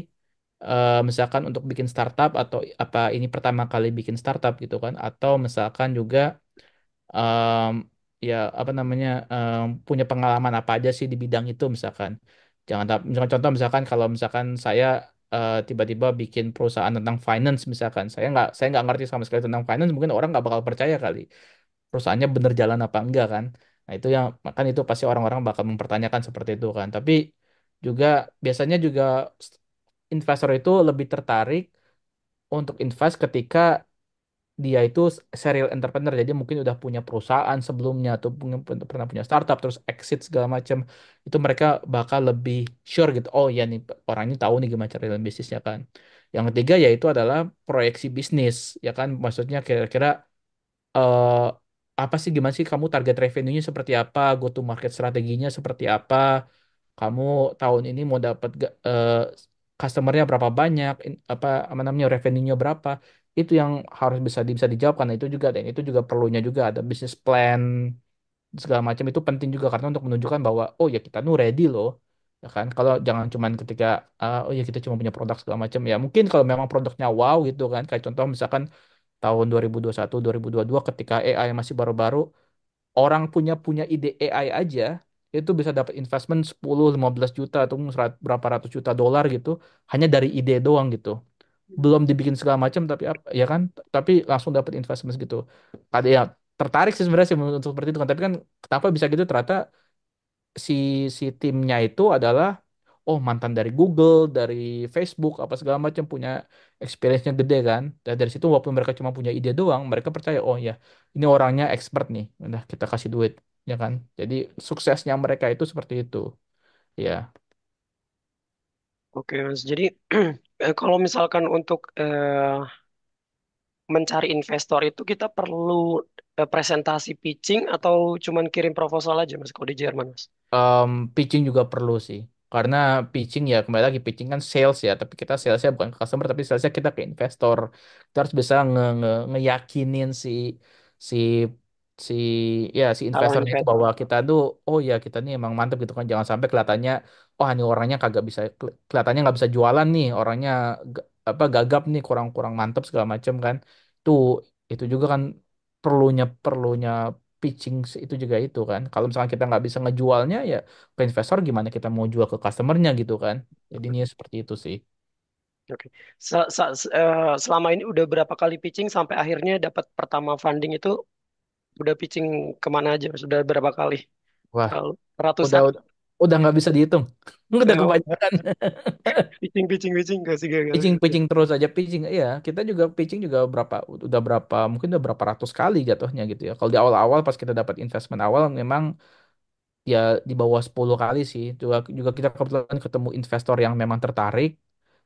Misalkan untuk bikin startup atau apa ini pertama kali bikin startup gitu kan? Atau misalkan juga em, ya apa namanya, punya pengalaman apa aja sih di bidang itu misalkan. Misalkan contoh misalkan kalau misalkan saya tiba-tiba bikin perusahaan tentang finance misalkan, saya nggak ngerti sama sekali tentang finance, mungkin orang nggak bakal percaya kali perusahaannya bener jalan apa enggak kan. Nah itu yang kan itu pasti orang-orang bakal mempertanyakan seperti itu kan. Tapi juga biasanya juga investor itu lebih tertarik untuk invest ketika dia itu serial entrepreneur, jadi mungkin udah punya perusahaan sebelumnya atau pernah punya startup terus exit segala macam, itu mereka bakal lebih sure gitu, oh ya nih orang ini tahu nih gimana cara jalan bisnisnya kan. Yang ketiga yaitu adalah proyeksi bisnis, ya kan, maksudnya kira-kira eh, apa sih, gimana sih kamu target revenue-nya seperti apa, go to market strateginya seperti apa, kamu tahun ini mau dapat customernya berapa banyak, apa namanya revenue-nya berapa, itu yang harus bisa dijawab, karena itu juga, dan itu juga perlunya juga ada business plan segala macam, itu penting juga karena untuk menunjukkan bahwa oh ya kita nu ready loh, ya kan. Kalau jangan cuman ketika oh ya kita cuma punya produk segala macam, ya mungkin kalau memang produknya wow gitu kan, kayak contoh misalkan tahun 2021 2022 ketika AI masih baru-baru, orang punya punya ide AI aja itu bisa dapat investment 10-15 juta atau berapa ratus juta dolar gitu, hanya dari ide doang gitu, belum dibikin segala macam, tapi ya kan, tapi langsung dapat investment gitu. Ada ya, tertarik sih sebenarnya sih untuk seperti itu kan, tapi kan kenapa bisa gitu, ternyata si si timnya itu adalah oh mantan dari Google, dari Facebook apa segala macam, punya experience-nya gede kan. Dan dari situ walaupun mereka cuma punya ide doang, mereka percaya oh ya ini orangnya expert nih, udah kita kasih duit, ya kan. Jadi suksesnya mereka itu seperti itu. Ya. Oke Mas, jadi kalau misalkan untuk mencari investor itu kita perlu presentasi pitching atau cuman kirim proposal aja Mas kalau di Jerman Mas? Pitching juga perlu sih. Karena pitching ya kembali lagi, pitching kan sales ya, tapi kita salesnya bukan ke customer, tapi salesnya kita ke investor. Kita harus bisa ngeyakinin si si si Calon investornya itu investor. bahwa kita tuh oh ya kita nih emang mantep gitu kan. Jangan sampai kelihatannya oh ini orangnya kagak bisa, kelihatannya nggak bisa jualan nih, orangnya apa gagap nih, kurang kurang mantep segala macam kan. Itu itu juga kan perlunya perlunya pitching itu juga itu kan. Kalau misalnya kita nggak bisa ngejualnya ya ke investor, gimana kita mau jual ke customernya gitu kan. Jadi ini seperti itu sih. Oke. Selama ini udah berapa kali pitching sampai akhirnya dapat pertama funding itu udah pitching kemana aja Mas? Udah berapa kali? Wah, Kalau udah ratusan? udah udah nggak bisa dihitung. Udah kebanyakan. Pitching, pitching, pitching kasih gagal. Pitching pitching terus aja pitching. Iya, kita juga pitching juga berapa mungkin udah berapa ratus kali jatuhnya gitu ya. Kalau di awal-awal pas kita dapat investment awal memang ya di bawah 10 kali sih. Juga juga kita kebetulan ketemu investor yang memang tertarik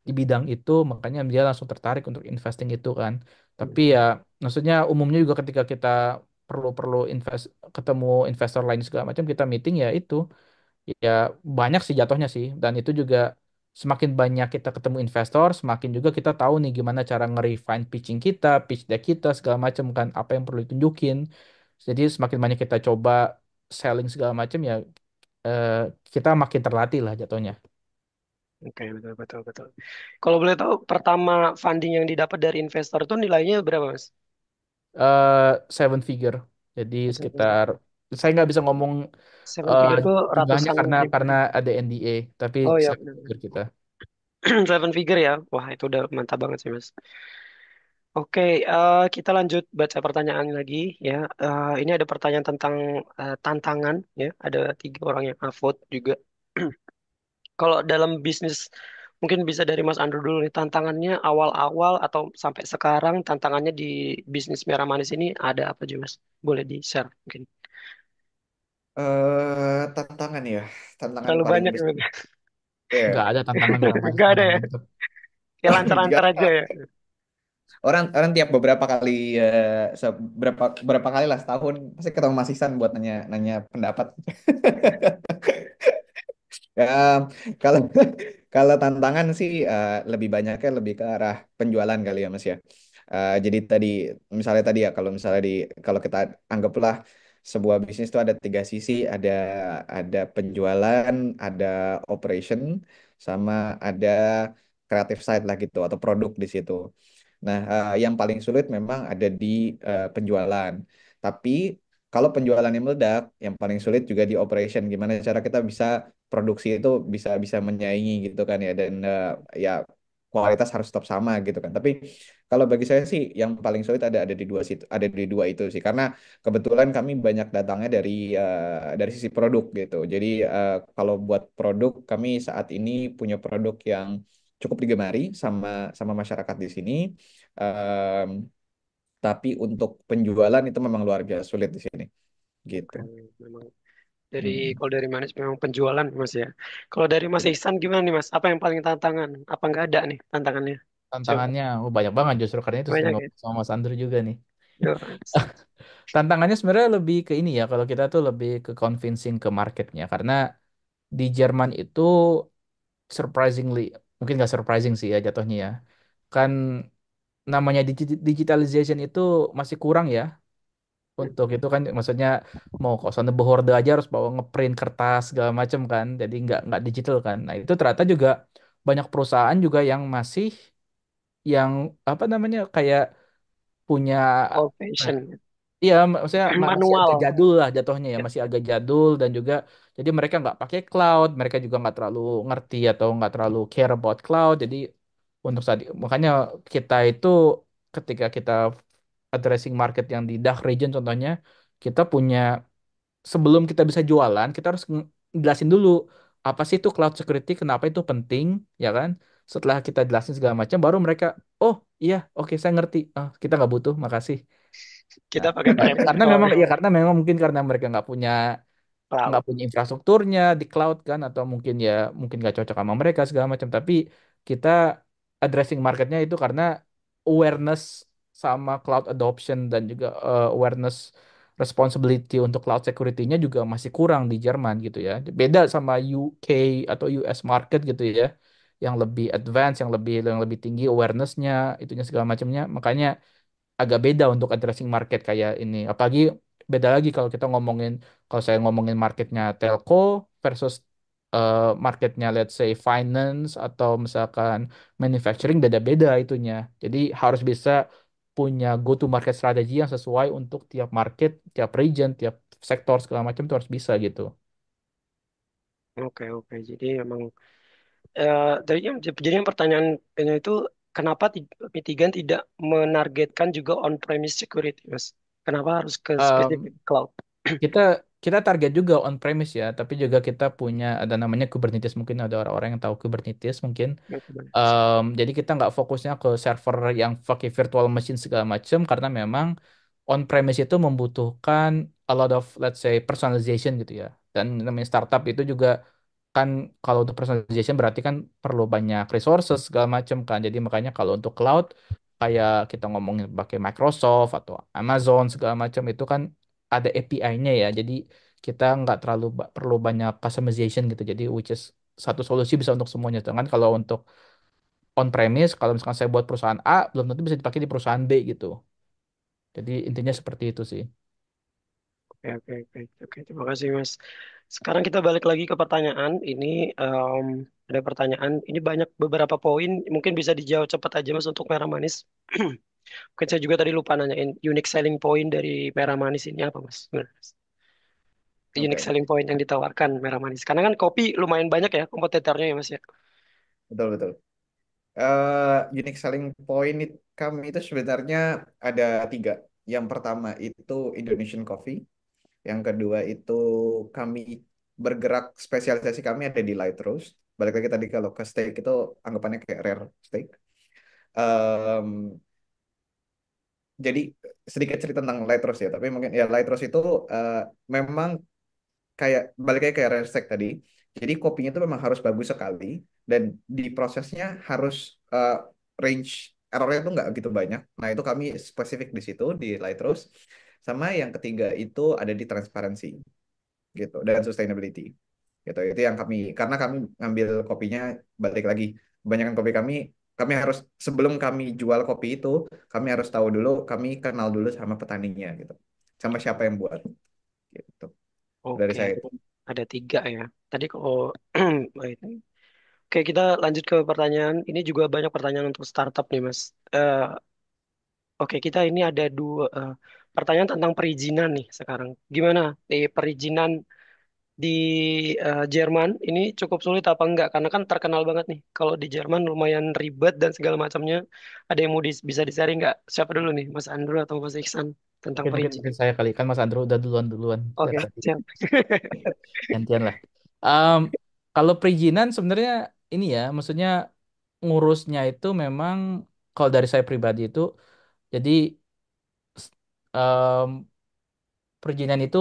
di bidang itu, makanya dia langsung tertarik untuk investing itu kan. Tapi ya maksudnya umumnya juga ketika kita perlu perlu invest, ketemu investor lain segala macam, kita meeting ya itu ya banyak sih jatuhnya sih. Dan itu juga semakin banyak kita ketemu investor, semakin juga kita tahu nih gimana cara nge-refine pitching kita, pitch deck kita segala macam kan, apa yang perlu ditunjukin. Jadi semakin banyak kita coba selling segala macam ya, eh, kita makin terlatih lah jatuhnya. Oke, betul, betul, betul. Kalau boleh tahu, pertama funding yang didapat dari investor itu nilainya berapa, Mas? Seven figure. Jadi sekitar saya nggak bisa ngomong Seven eh, figure tuh jumlahnya ratusan karena ribu. ada NDA, tapi Oh ya, saya benar. pikir kita. Seven figure ya. Wah, itu udah mantap banget sih, Mas. Oke, kita lanjut baca pertanyaan lagi ya. Ini ada pertanyaan tentang tantangan ya. Ada tiga orang yang vote juga. Kalau dalam bisnis, mungkin bisa dari Mas Andrew dulu nih. Tantangannya awal-awal atau sampai sekarang, tantangannya di bisnis Merah Manis ini ada apa aja, Mas? Boleh di-share mungkin. Tantangan ya, tantangan Terlalu paling banyak ya, besar. Mas. Ya, Nggak ada tantangan merah manis Nggak ada paling ya. mantap. Kayak lancar-lancar aja karena ya. orang orang tiap beberapa kali beberapa beberapa kali lah setahun pasti ketemu Mas Ihsan buat nanya nanya pendapat. Ya, kalau kalau tantangan sih lebih banyaknya lebih ke arah penjualan kali ya Mas ya. Jadi tadi ya kalau kita anggaplah sebuah bisnis itu ada tiga sisi, ada penjualan, ada operation, sama ada creative side lah gitu atau produk di situ. Nah, yang paling sulit memang ada di penjualan. Tapi kalau penjualannya meledak, yang paling sulit juga di operation. Gimana cara kita bisa produksi itu bisa bisa menyaingi gitu kan ya, dan ya kualitas harus tetap sama gitu kan. Tapi kalau bagi saya sih yang paling sulit ada di dua situ, ada di dua itu sih, karena kebetulan kami banyak datangnya dari sisi produk gitu. Jadi kalau buat produk, kami saat ini punya produk yang cukup digemari sama sama masyarakat di sini. Em, tapi untuk penjualan itu memang luar biasa sulit di sini gitu. Oke, memang dari Hmm. kalau dari Manis memang penjualan Mas ya. Kalau dari Mas Ihsan gimana nih Mas? Apa yang paling tantangan? Apa nggak ada nih tantangannya? Coba Tantangannya banyak banget justru karena itu saya banyak ya. ngobrol sama Mas Andrew juga nih. Yo, Tantangannya sebenarnya lebih ke ini ya, kalau kita tuh lebih ke convincing ke marketnya karena di Jerman itu surprisingly, mungkin nggak surprising sih ya jatuhnya ya. Kan namanya digitalization itu masih kurang ya. Untuk itu kan maksudnya mau kok sana behorde aja harus bawa ngeprint kertas segala macam kan. Jadi nggak digital kan. Nah, itu ternyata juga banyak perusahaan juga yang masih yang apa namanya kayak punya old fashion. iya, maksudnya masih agak Manual. jadul lah jatuhnya ya, Ya. masih agak jadul dan juga jadi mereka nggak pakai cloud, mereka juga nggak terlalu ngerti atau nggak terlalu care about cloud. Jadi untuk saat makanya kita itu ketika kita addressing market yang di DACH region contohnya, kita punya sebelum kita bisa jualan, kita harus jelasin dulu apa sih itu cloud security, kenapa itu penting, ya kan? Setelah kita jelasin segala macam, baru mereka, oh iya, oke saya ngerti, ah, kita nggak butuh, makasih. Kita Nah, pakai premis karena cloud memang ya. ya karena memang mungkin karena mereka nggak Cloud. punya infrastrukturnya di cloud kan atau mungkin nggak cocok sama mereka segala macam. Tapi kita addressing marketnya itu karena awareness sama cloud adoption dan juga awareness responsibility untuk cloud security-nya juga masih kurang di Jerman gitu ya. Beda sama UK atau US market gitu ya, yang lebih advance, yang lebih tinggi awareness-nya, itunya segala macamnya. Makanya agak beda untuk addressing market kayak ini. Apalagi beda lagi kalau saya ngomongin marketnya telco versus marketnya let's say finance atau misalkan manufacturing beda-beda itunya. Jadi harus bisa punya go to market strategi yang sesuai untuk tiap market, tiap region, tiap sektor segala macam itu harus bisa gitu. Oke, oke. Jadi emang jadi yang pertanyaannya itu kenapa Mitigan tidak menargetkan juga on-premise security, Mas? Kenapa harus ke spesifik cloud? Kita kita target juga on premise ya, tapi juga kita punya ada namanya Kubernetes, mungkin ada orang-orang yang tahu Kubernetes mungkin. Jadi kita nggak fokusnya ke server yang pakai virtual machine segala macam karena memang on premise itu membutuhkan a lot of let's say personalization gitu ya. Dan namanya startup itu juga kan kalau untuk personalization berarti kan perlu banyak resources segala macam kan. Jadi makanya kalau untuk cloud kayak kita ngomongin pakai Microsoft atau Amazon segala macam itu kan ada API-nya ya. Jadi kita nggak terlalu perlu banyak customization gitu. Jadi which is satu solusi bisa untuk semuanya. Sedangkan kalau untuk on premise, kalau misalkan saya buat perusahaan A, belum tentu bisa dipakai di perusahaan B gitu. Jadi intinya seperti itu sih. Oke, oke, oke, oke. Terima kasih, Mas. Sekarang kita balik lagi ke pertanyaan. Ini ada pertanyaan. Ini banyak beberapa poin. Mungkin bisa dijawab cepat aja, Mas, untuk merah manis. Mungkin saya juga tadi lupa nanyain unique selling point dari merah manis ini apa, Mas? Gimana, Mas? unique Oke, selling point yang ditawarkan merah manis? Karena kan kopi lumayan banyak ya kompetitornya ya Mas ya. betul betul. Unique selling point kami itu sebenarnya ada tiga. Yang pertama itu Indonesian Coffee. Yang kedua itu kami bergerak spesialisasi kami ada di light roast. Balik lagi tadi kalau ke steak itu anggapannya kayak rare steak. Em, jadi sedikit cerita tentang light roast ya. Tapi mungkin ya light roast itu eh, memang kayak balik lagi kayak rare steak tadi. Jadi kopinya itu memang harus bagus sekali dan di prosesnya harus eh, range errornya itu nggak gitu banyak. Nah itu kami spesifik di situ di light roast. Sama yang ketiga itu ada di transparansi gitu dan sustainability gitu itu yang kami karena kami ngambil kopinya balik lagi kebanyakan kopi kami harus sebelum kami jual kopi itu kami harus tahu dulu kami kenal dulu sama petaninya gitu sama siapa yang buat gitu dari Oke, saya itu. ada tiga ya. Tadi kalau baik. Oke, kita lanjut ke pertanyaan. Ini juga banyak pertanyaan untuk startup nih, Mas. Oke, kita ini ada dua pertanyaan tentang perizinan nih sekarang. Gimana perizinan di Jerman ini cukup sulit apa enggak? Karena kan terkenal banget nih. Kalau di Jerman lumayan ribet dan segala macamnya. Ada yang mau bisa di-sharing nggak? Siapa dulu nih, Mas Andrew atau Mas Iksan tentang Mungkin mungkin perizinan? mungkin saya kali kan Mas Andrew udah duluan duluan dari Oke, tadi. siap. Gantian lah. Em, Kalau perizinan sebenarnya ini ya, maksudnya ngurusnya itu memang kalau dari saya pribadi itu, jadi s- em, perizinan itu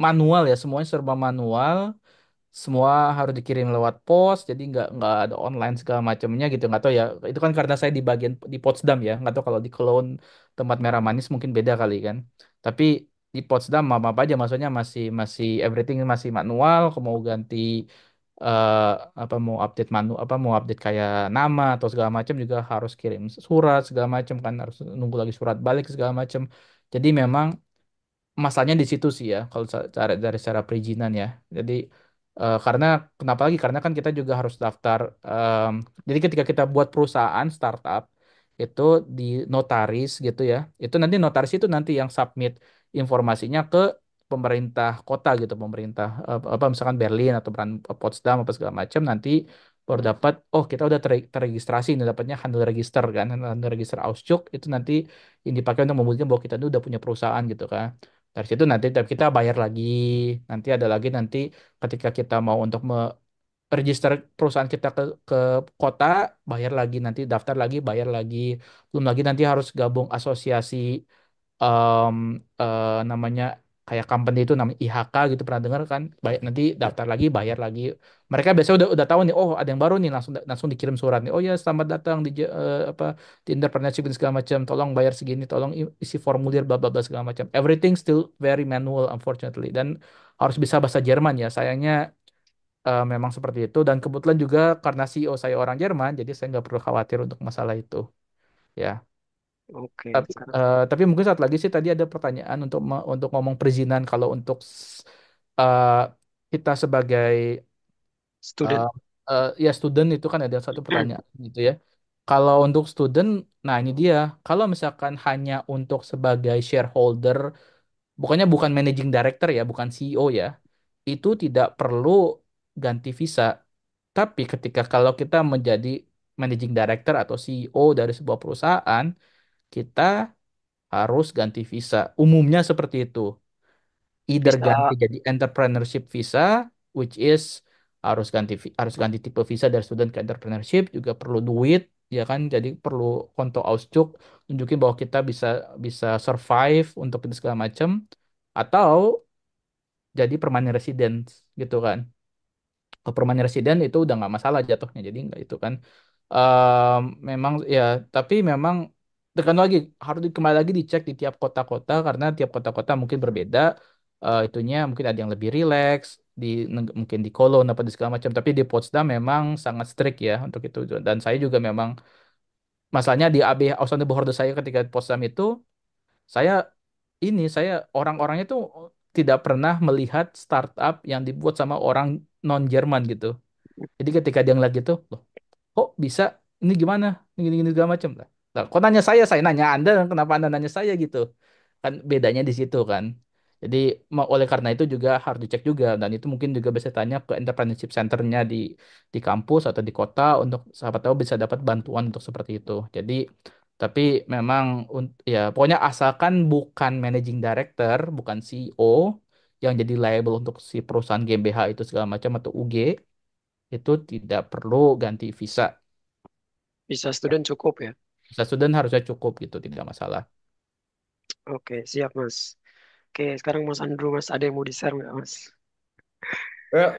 manual ya, semuanya serba manual. Semua harus dikirim lewat pos, jadi nggak ada online segala macamnya gitu. Nggak tahu ya, itu kan karena saya di bagian di Potsdam ya, nggak tahu kalau di Cologne tempat Merah Manis mungkin beda kali kan. Tapi di Potsdam apa aja, maksudnya masih masih everything masih manual. Kalau mau ganti eh, apa mau update apa mau update kayak nama atau segala macam juga harus kirim surat segala macam kan, harus nunggu lagi surat balik segala macam. Jadi memang masalahnya di situ sih ya kalau cara dari secara perizinan ya. Jadi karena kenapa lagi? Karena kan kita juga harus daftar. Jadi ketika kita buat perusahaan startup itu di notaris gitu ya. Itu nanti notaris itu nanti yang submit informasinya ke pemerintah kota gitu, pemerintah apa misalkan Berlin atau Potsdam apa segala macam nanti baru dapat oh kita udah terregistrasi ini dapatnya handle register kan handle register Auszug itu nanti yang dipakai untuk membuktikan bahwa kita itu udah punya perusahaan gitu kan. Dari situ nanti kita bayar lagi. Nanti ada lagi nanti ketika kita mau untuk register perusahaan kita ke kota, bayar lagi nanti daftar lagi, bayar lagi. Belum lagi nanti harus gabung asosiasi em, namanya kayak company itu namanya IHK gitu pernah dengar kan? Nanti daftar lagi, bayar lagi. Mereka biasanya udah tahu nih, oh ada yang baru nih langsung langsung dikirim surat nih. Oh ya selamat datang di apa di entrepreneurship dan segala macam. Tolong bayar segini, tolong isi formulir bla bla bla segala macam. Everything still very manual unfortunately dan harus bisa bahasa Jerman ya. Sayangnya memang seperti itu dan kebetulan juga karena CEO saya orang Jerman, jadi saya nggak perlu khawatir untuk masalah itu. Ya. Oke, Tapi, sekarang tapi mungkin saat lagi sih tadi ada pertanyaan untuk untuk ngomong perizinan kalau untuk eh, kita sebagai student. eh, ya student itu kan ada satu pertanyaan gitu ya. Kalau untuk student, nah ini dia. Kalau misalkan hanya untuk sebagai shareholder, bukannya bukan managing director ya, bukan CEO ya, itu tidak perlu ganti visa. Tapi ketika kalau kita menjadi managing director atau CEO dari sebuah perusahaan, kita harus ganti visa. Umumnya seperti itu. Either Bisa. ganti jadi entrepreneurship visa, which is harus ganti tipe visa dari student ke entrepreneurship, juga perlu duit, ya kan? Jadi perlu konto Auszug, tunjukin bahwa kita bisa bisa survive untuk itu segala macam, atau jadi permanent residence gitu kan? Ke permanent resident itu udah nggak masalah jatuhnya jadi nggak itu kan. Memang ya tapi memang tekan lagi harus kembali lagi dicek di tiap kota-kota karena tiap kota-kota mungkin berbeda. Itunya mungkin ada yang lebih rileks di mungkin di Cologne apa di segala macam tapi di Potsdam memang sangat strict ya untuk itu dan saya juga memang masalahnya di AB Ausland Behörde saya ketika di Potsdam itu saya saya orang-orangnya tuh tidak pernah melihat startup yang dibuat sama orang non Jerman gitu. Jadi ketika dia ngeliat gitu, loh, kok bisa? Ini gimana? Ini gini, segala macam lah. Lah, kok nanya saya nanya Anda, kenapa Anda nanya saya gitu? Kan bedanya di situ kan. Jadi oleh karena itu juga harus dicek juga dan itu mungkin juga bisa tanya ke entrepreneurship centernya di kampus atau di kota untuk siapa tahu bisa dapat bantuan untuk seperti itu. Jadi tapi memang ya pokoknya asalkan bukan managing director, bukan CEO yang jadi liable untuk si perusahaan GmbH itu segala macam atau UG itu tidak perlu ganti visa. Visa student cukup ya. Visa student harusnya cukup gitu, tidak masalah. Oke, siap Mas. Oke, sekarang Mas Andrew, Mas ada yang mau di-share nggak Mas?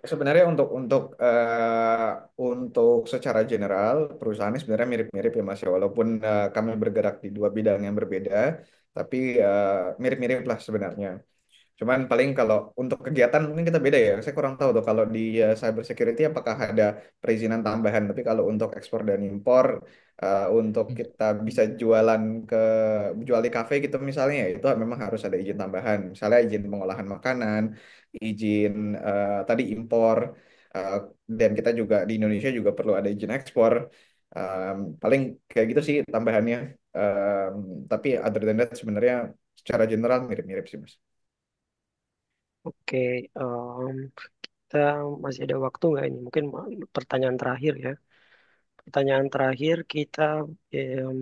Sebenarnya untuk secara general perusahaannya sebenarnya mirip-mirip ya Mas ya, walaupun kami bergerak di dua bidang yang berbeda, tapi mirip-mirip lah sebenarnya. Cuman paling kalau untuk kegiatan mungkin kita beda ya. Saya kurang tahu tuh kalau di cyber security apakah ada perizinan tambahan. Tapi kalau untuk ekspor dan impor, untuk kita bisa ke jual di kafe gitu misalnya, ya itu memang harus ada izin tambahan. Misalnya izin pengolahan makanan, izin tadi impor, eh, dan kita juga di Indonesia juga perlu ada izin ekspor. Paling kayak gitu sih tambahannya. Tapi other than that sebenarnya secara general mirip-mirip sih Mas. Oke, kita masih ada waktu nggak ini? Mungkin pertanyaan terakhir ya. Pertanyaan terakhir kita em,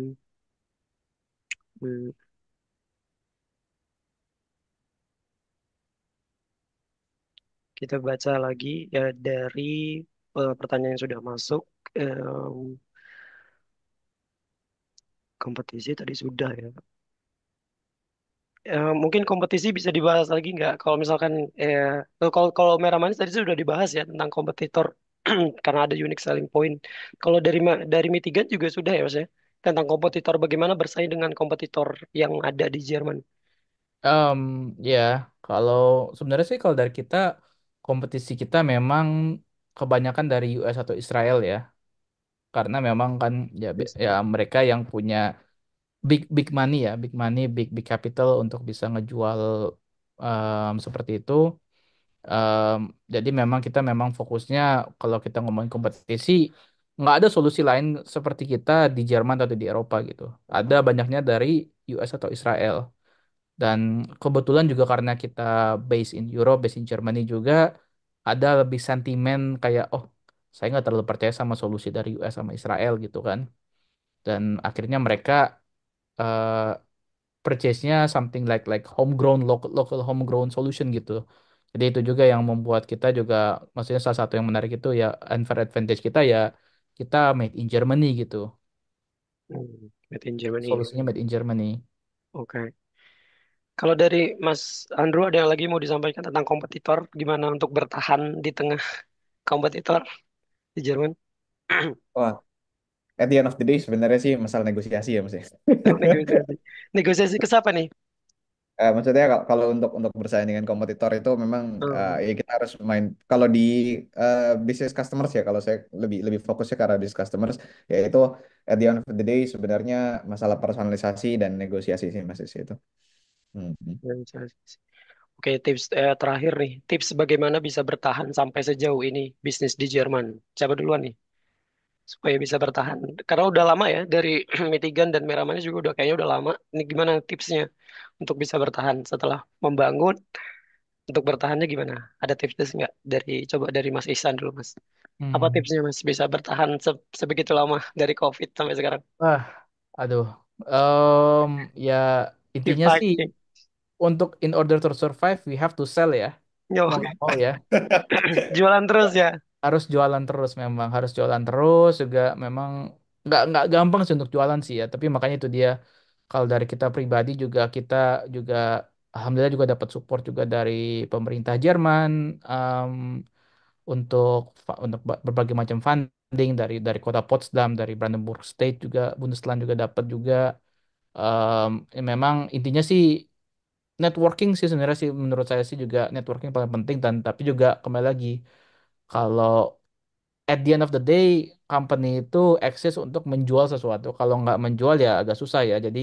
hmm, kita baca lagi ya dari pertanyaan yang sudah masuk. Em, Kompetisi tadi sudah ya. Mungkin kompetisi bisa dibahas lagi nggak? Kalau misalkan kalau kalau Merah Manis tadi sudah dibahas ya tentang kompetitor karena ada unique selling point. Kalau dari Mitigan juga sudah ya Mas ya tentang kompetitor bagaimana bersaing dengan kompetitor yang ada di Jerman. Em, ya, kalau sebenarnya sih kalau dari kita kompetisi kita memang kebanyakan dari US atau Israel ya, karena memang kan ya Yes. ya mereka yang punya big big money ya, big money, big big capital untuk bisa ngejual seperti itu. Em, jadi memang kita memang fokusnya kalau kita ngomongin kompetisi nggak ada solusi lain seperti kita di Jerman atau di Eropa gitu. Ada banyaknya dari US atau Israel. Dan kebetulan juga karena kita base in Europe, base in Germany juga ada lebih sentimen kayak oh saya nggak terlalu percaya sama solusi dari US sama Israel gitu kan. Dan akhirnya mereka eh, purchase-nya something like homegrown local homegrown solution gitu. Jadi itu juga yang membuat kita juga maksudnya salah satu yang menarik itu ya unfair advantage kita ya kita made in Germany gitu. Made in Germany. Solusinya made in Germany. Oke. Kalau dari Mas Andrew ada yang lagi mau disampaikan tentang kompetitor, gimana untuk bertahan di tengah kompetitor di Jerman? Wah, at the end of the day sebenarnya sih masalah negosiasi ya Mas ya. Negosiasi. Negosiasi ke siapa nih? Maksudnya kalau untuk bersaing dengan kompetitor itu memang Hmm, ya kita harus main kalau di business customers ya kalau saya lebih lebih fokusnya ke arah business customers yaitu at the end of the day sebenarnya masalah personalisasi dan negosiasi sih Mas di situ. Hmm. negosiasi. Oke, tips terakhir nih. Tips bagaimana bisa bertahan sampai sejauh ini bisnis di Jerman. Siapa duluan nih? Supaya bisa bertahan. Karena udah lama ya dari Michigan dan Merah Manis juga udah kayaknya udah lama. Ini gimana tipsnya untuk bisa bertahan setelah membangun? Untuk bertahannya gimana? Ada tips nggak dari coba dari Mas Ihsan dulu Mas? Apa Hmm. tipsnya Mas bisa bertahan sebegitu lama dari COVID sampai sekarang? Wah, aduh. Em, ya intinya Survive sih nih. untuk in order to survive we have to sell ya. Yo, Mau oke. nggak mau ya. Jualan terus ya. Harus jualan terus memang harus jualan terus juga memang nggak gampang sih untuk jualan sih ya. Tapi makanya itu dia kalau dari kita pribadi juga kita juga alhamdulillah juga dapat support juga dari pemerintah Jerman em, untuk untuk berbagai macam funding dari kota Potsdam, dari Brandenburg State juga Bundesland juga dapat juga. Ya memang intinya sih networking sih sebenarnya sih menurut saya sih juga networking paling penting dan tapi juga kembali lagi kalau at the end of the day company itu eksis untuk menjual sesuatu kalau nggak menjual ya agak susah ya jadi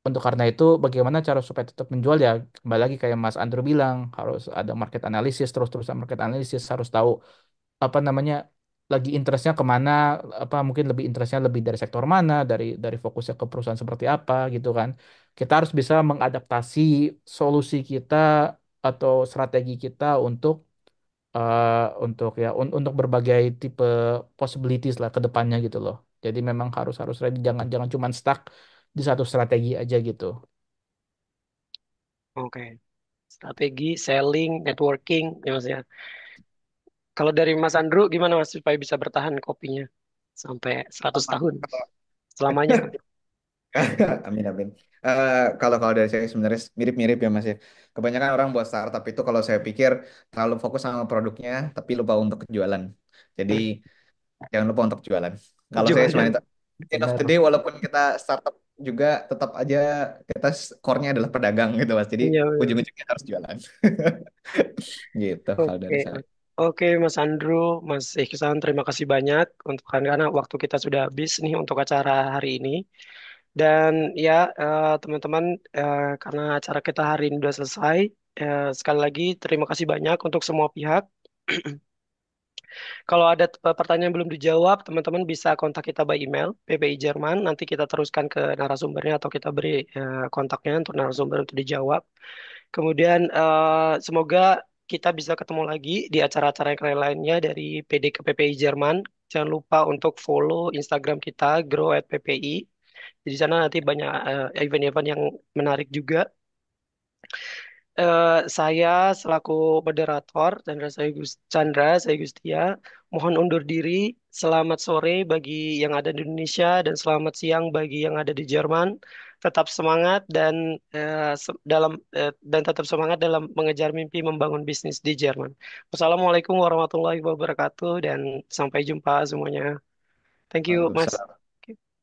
untuk karena itu bagaimana cara supaya tetap menjual ya kembali lagi kayak Mas Andrew bilang harus ada market analysis terus-terusan market analysis harus tahu apa namanya lagi interestnya kemana, apa mungkin lebih interestnya lebih dari sektor mana, dari fokusnya ke perusahaan seperti apa gitu kan. Kita harus bisa mengadaptasi solusi kita atau strategi kita untuk ya untuk berbagai tipe possibilities lah ke depannya gitu loh. Jadi memang harus harus ready, jangan jangan cuma stuck di satu strategi aja gitu. Oke. Strategi, selling, networking, ya Mas ya. Kalau dari Mas Andrew gimana Mas supaya bisa bertahan kopinya sampai 100 Sama. tahun selamanya? Amin amin. Kalau kalau dari saya sebenarnya mirip-mirip ya Mas ya. Kebanyakan orang buat startup itu kalau saya pikir terlalu fokus sama produknya tapi lupa untuk jualan. Jadi jangan lupa untuk jualan. Kalau saya sebenarnya Jualan. itu end of Benar. the day walaupun kita startup juga tetap aja kita core-nya adalah pedagang gitu Mas. Jadi Iya, benar. ujung-ujungnya harus jualan. Gitu kalau Oke, dari saya. oke Mas Andrew, Mas Ihsan, terima kasih banyak untuk karena waktu kita sudah habis nih untuk acara hari ini. Dan ya teman-teman, karena acara kita hari ini sudah selesai, sekali lagi terima kasih banyak untuk semua pihak. Kalau ada pertanyaan yang belum dijawab, teman-teman bisa kontak kita by email PPI Jerman. Nanti kita teruskan ke narasumbernya atau kita beri kontaknya untuk narasumber untuk dijawab. Kemudian semoga kita bisa ketemu lagi di acara-acara yang keren lainnya dari PD ke PPI Jerman. Jangan lupa untuk follow Instagram kita grow@ppi. Di sana nanti banyak event-event yang menarik juga. Saya selaku moderator Chandra saya Gustia mohon undur diri. Selamat sore bagi yang ada di Indonesia dan selamat siang bagi yang ada di Jerman. Tetap semangat dan dan tetap semangat dalam mengejar mimpi membangun bisnis di Jerman. Wassalamualaikum warahmatullahi wabarakatuh dan sampai jumpa semuanya. Thank you, Mas. Waalaikumsalam.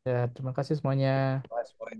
Ya, terima kasih semuanya. Mas, poin.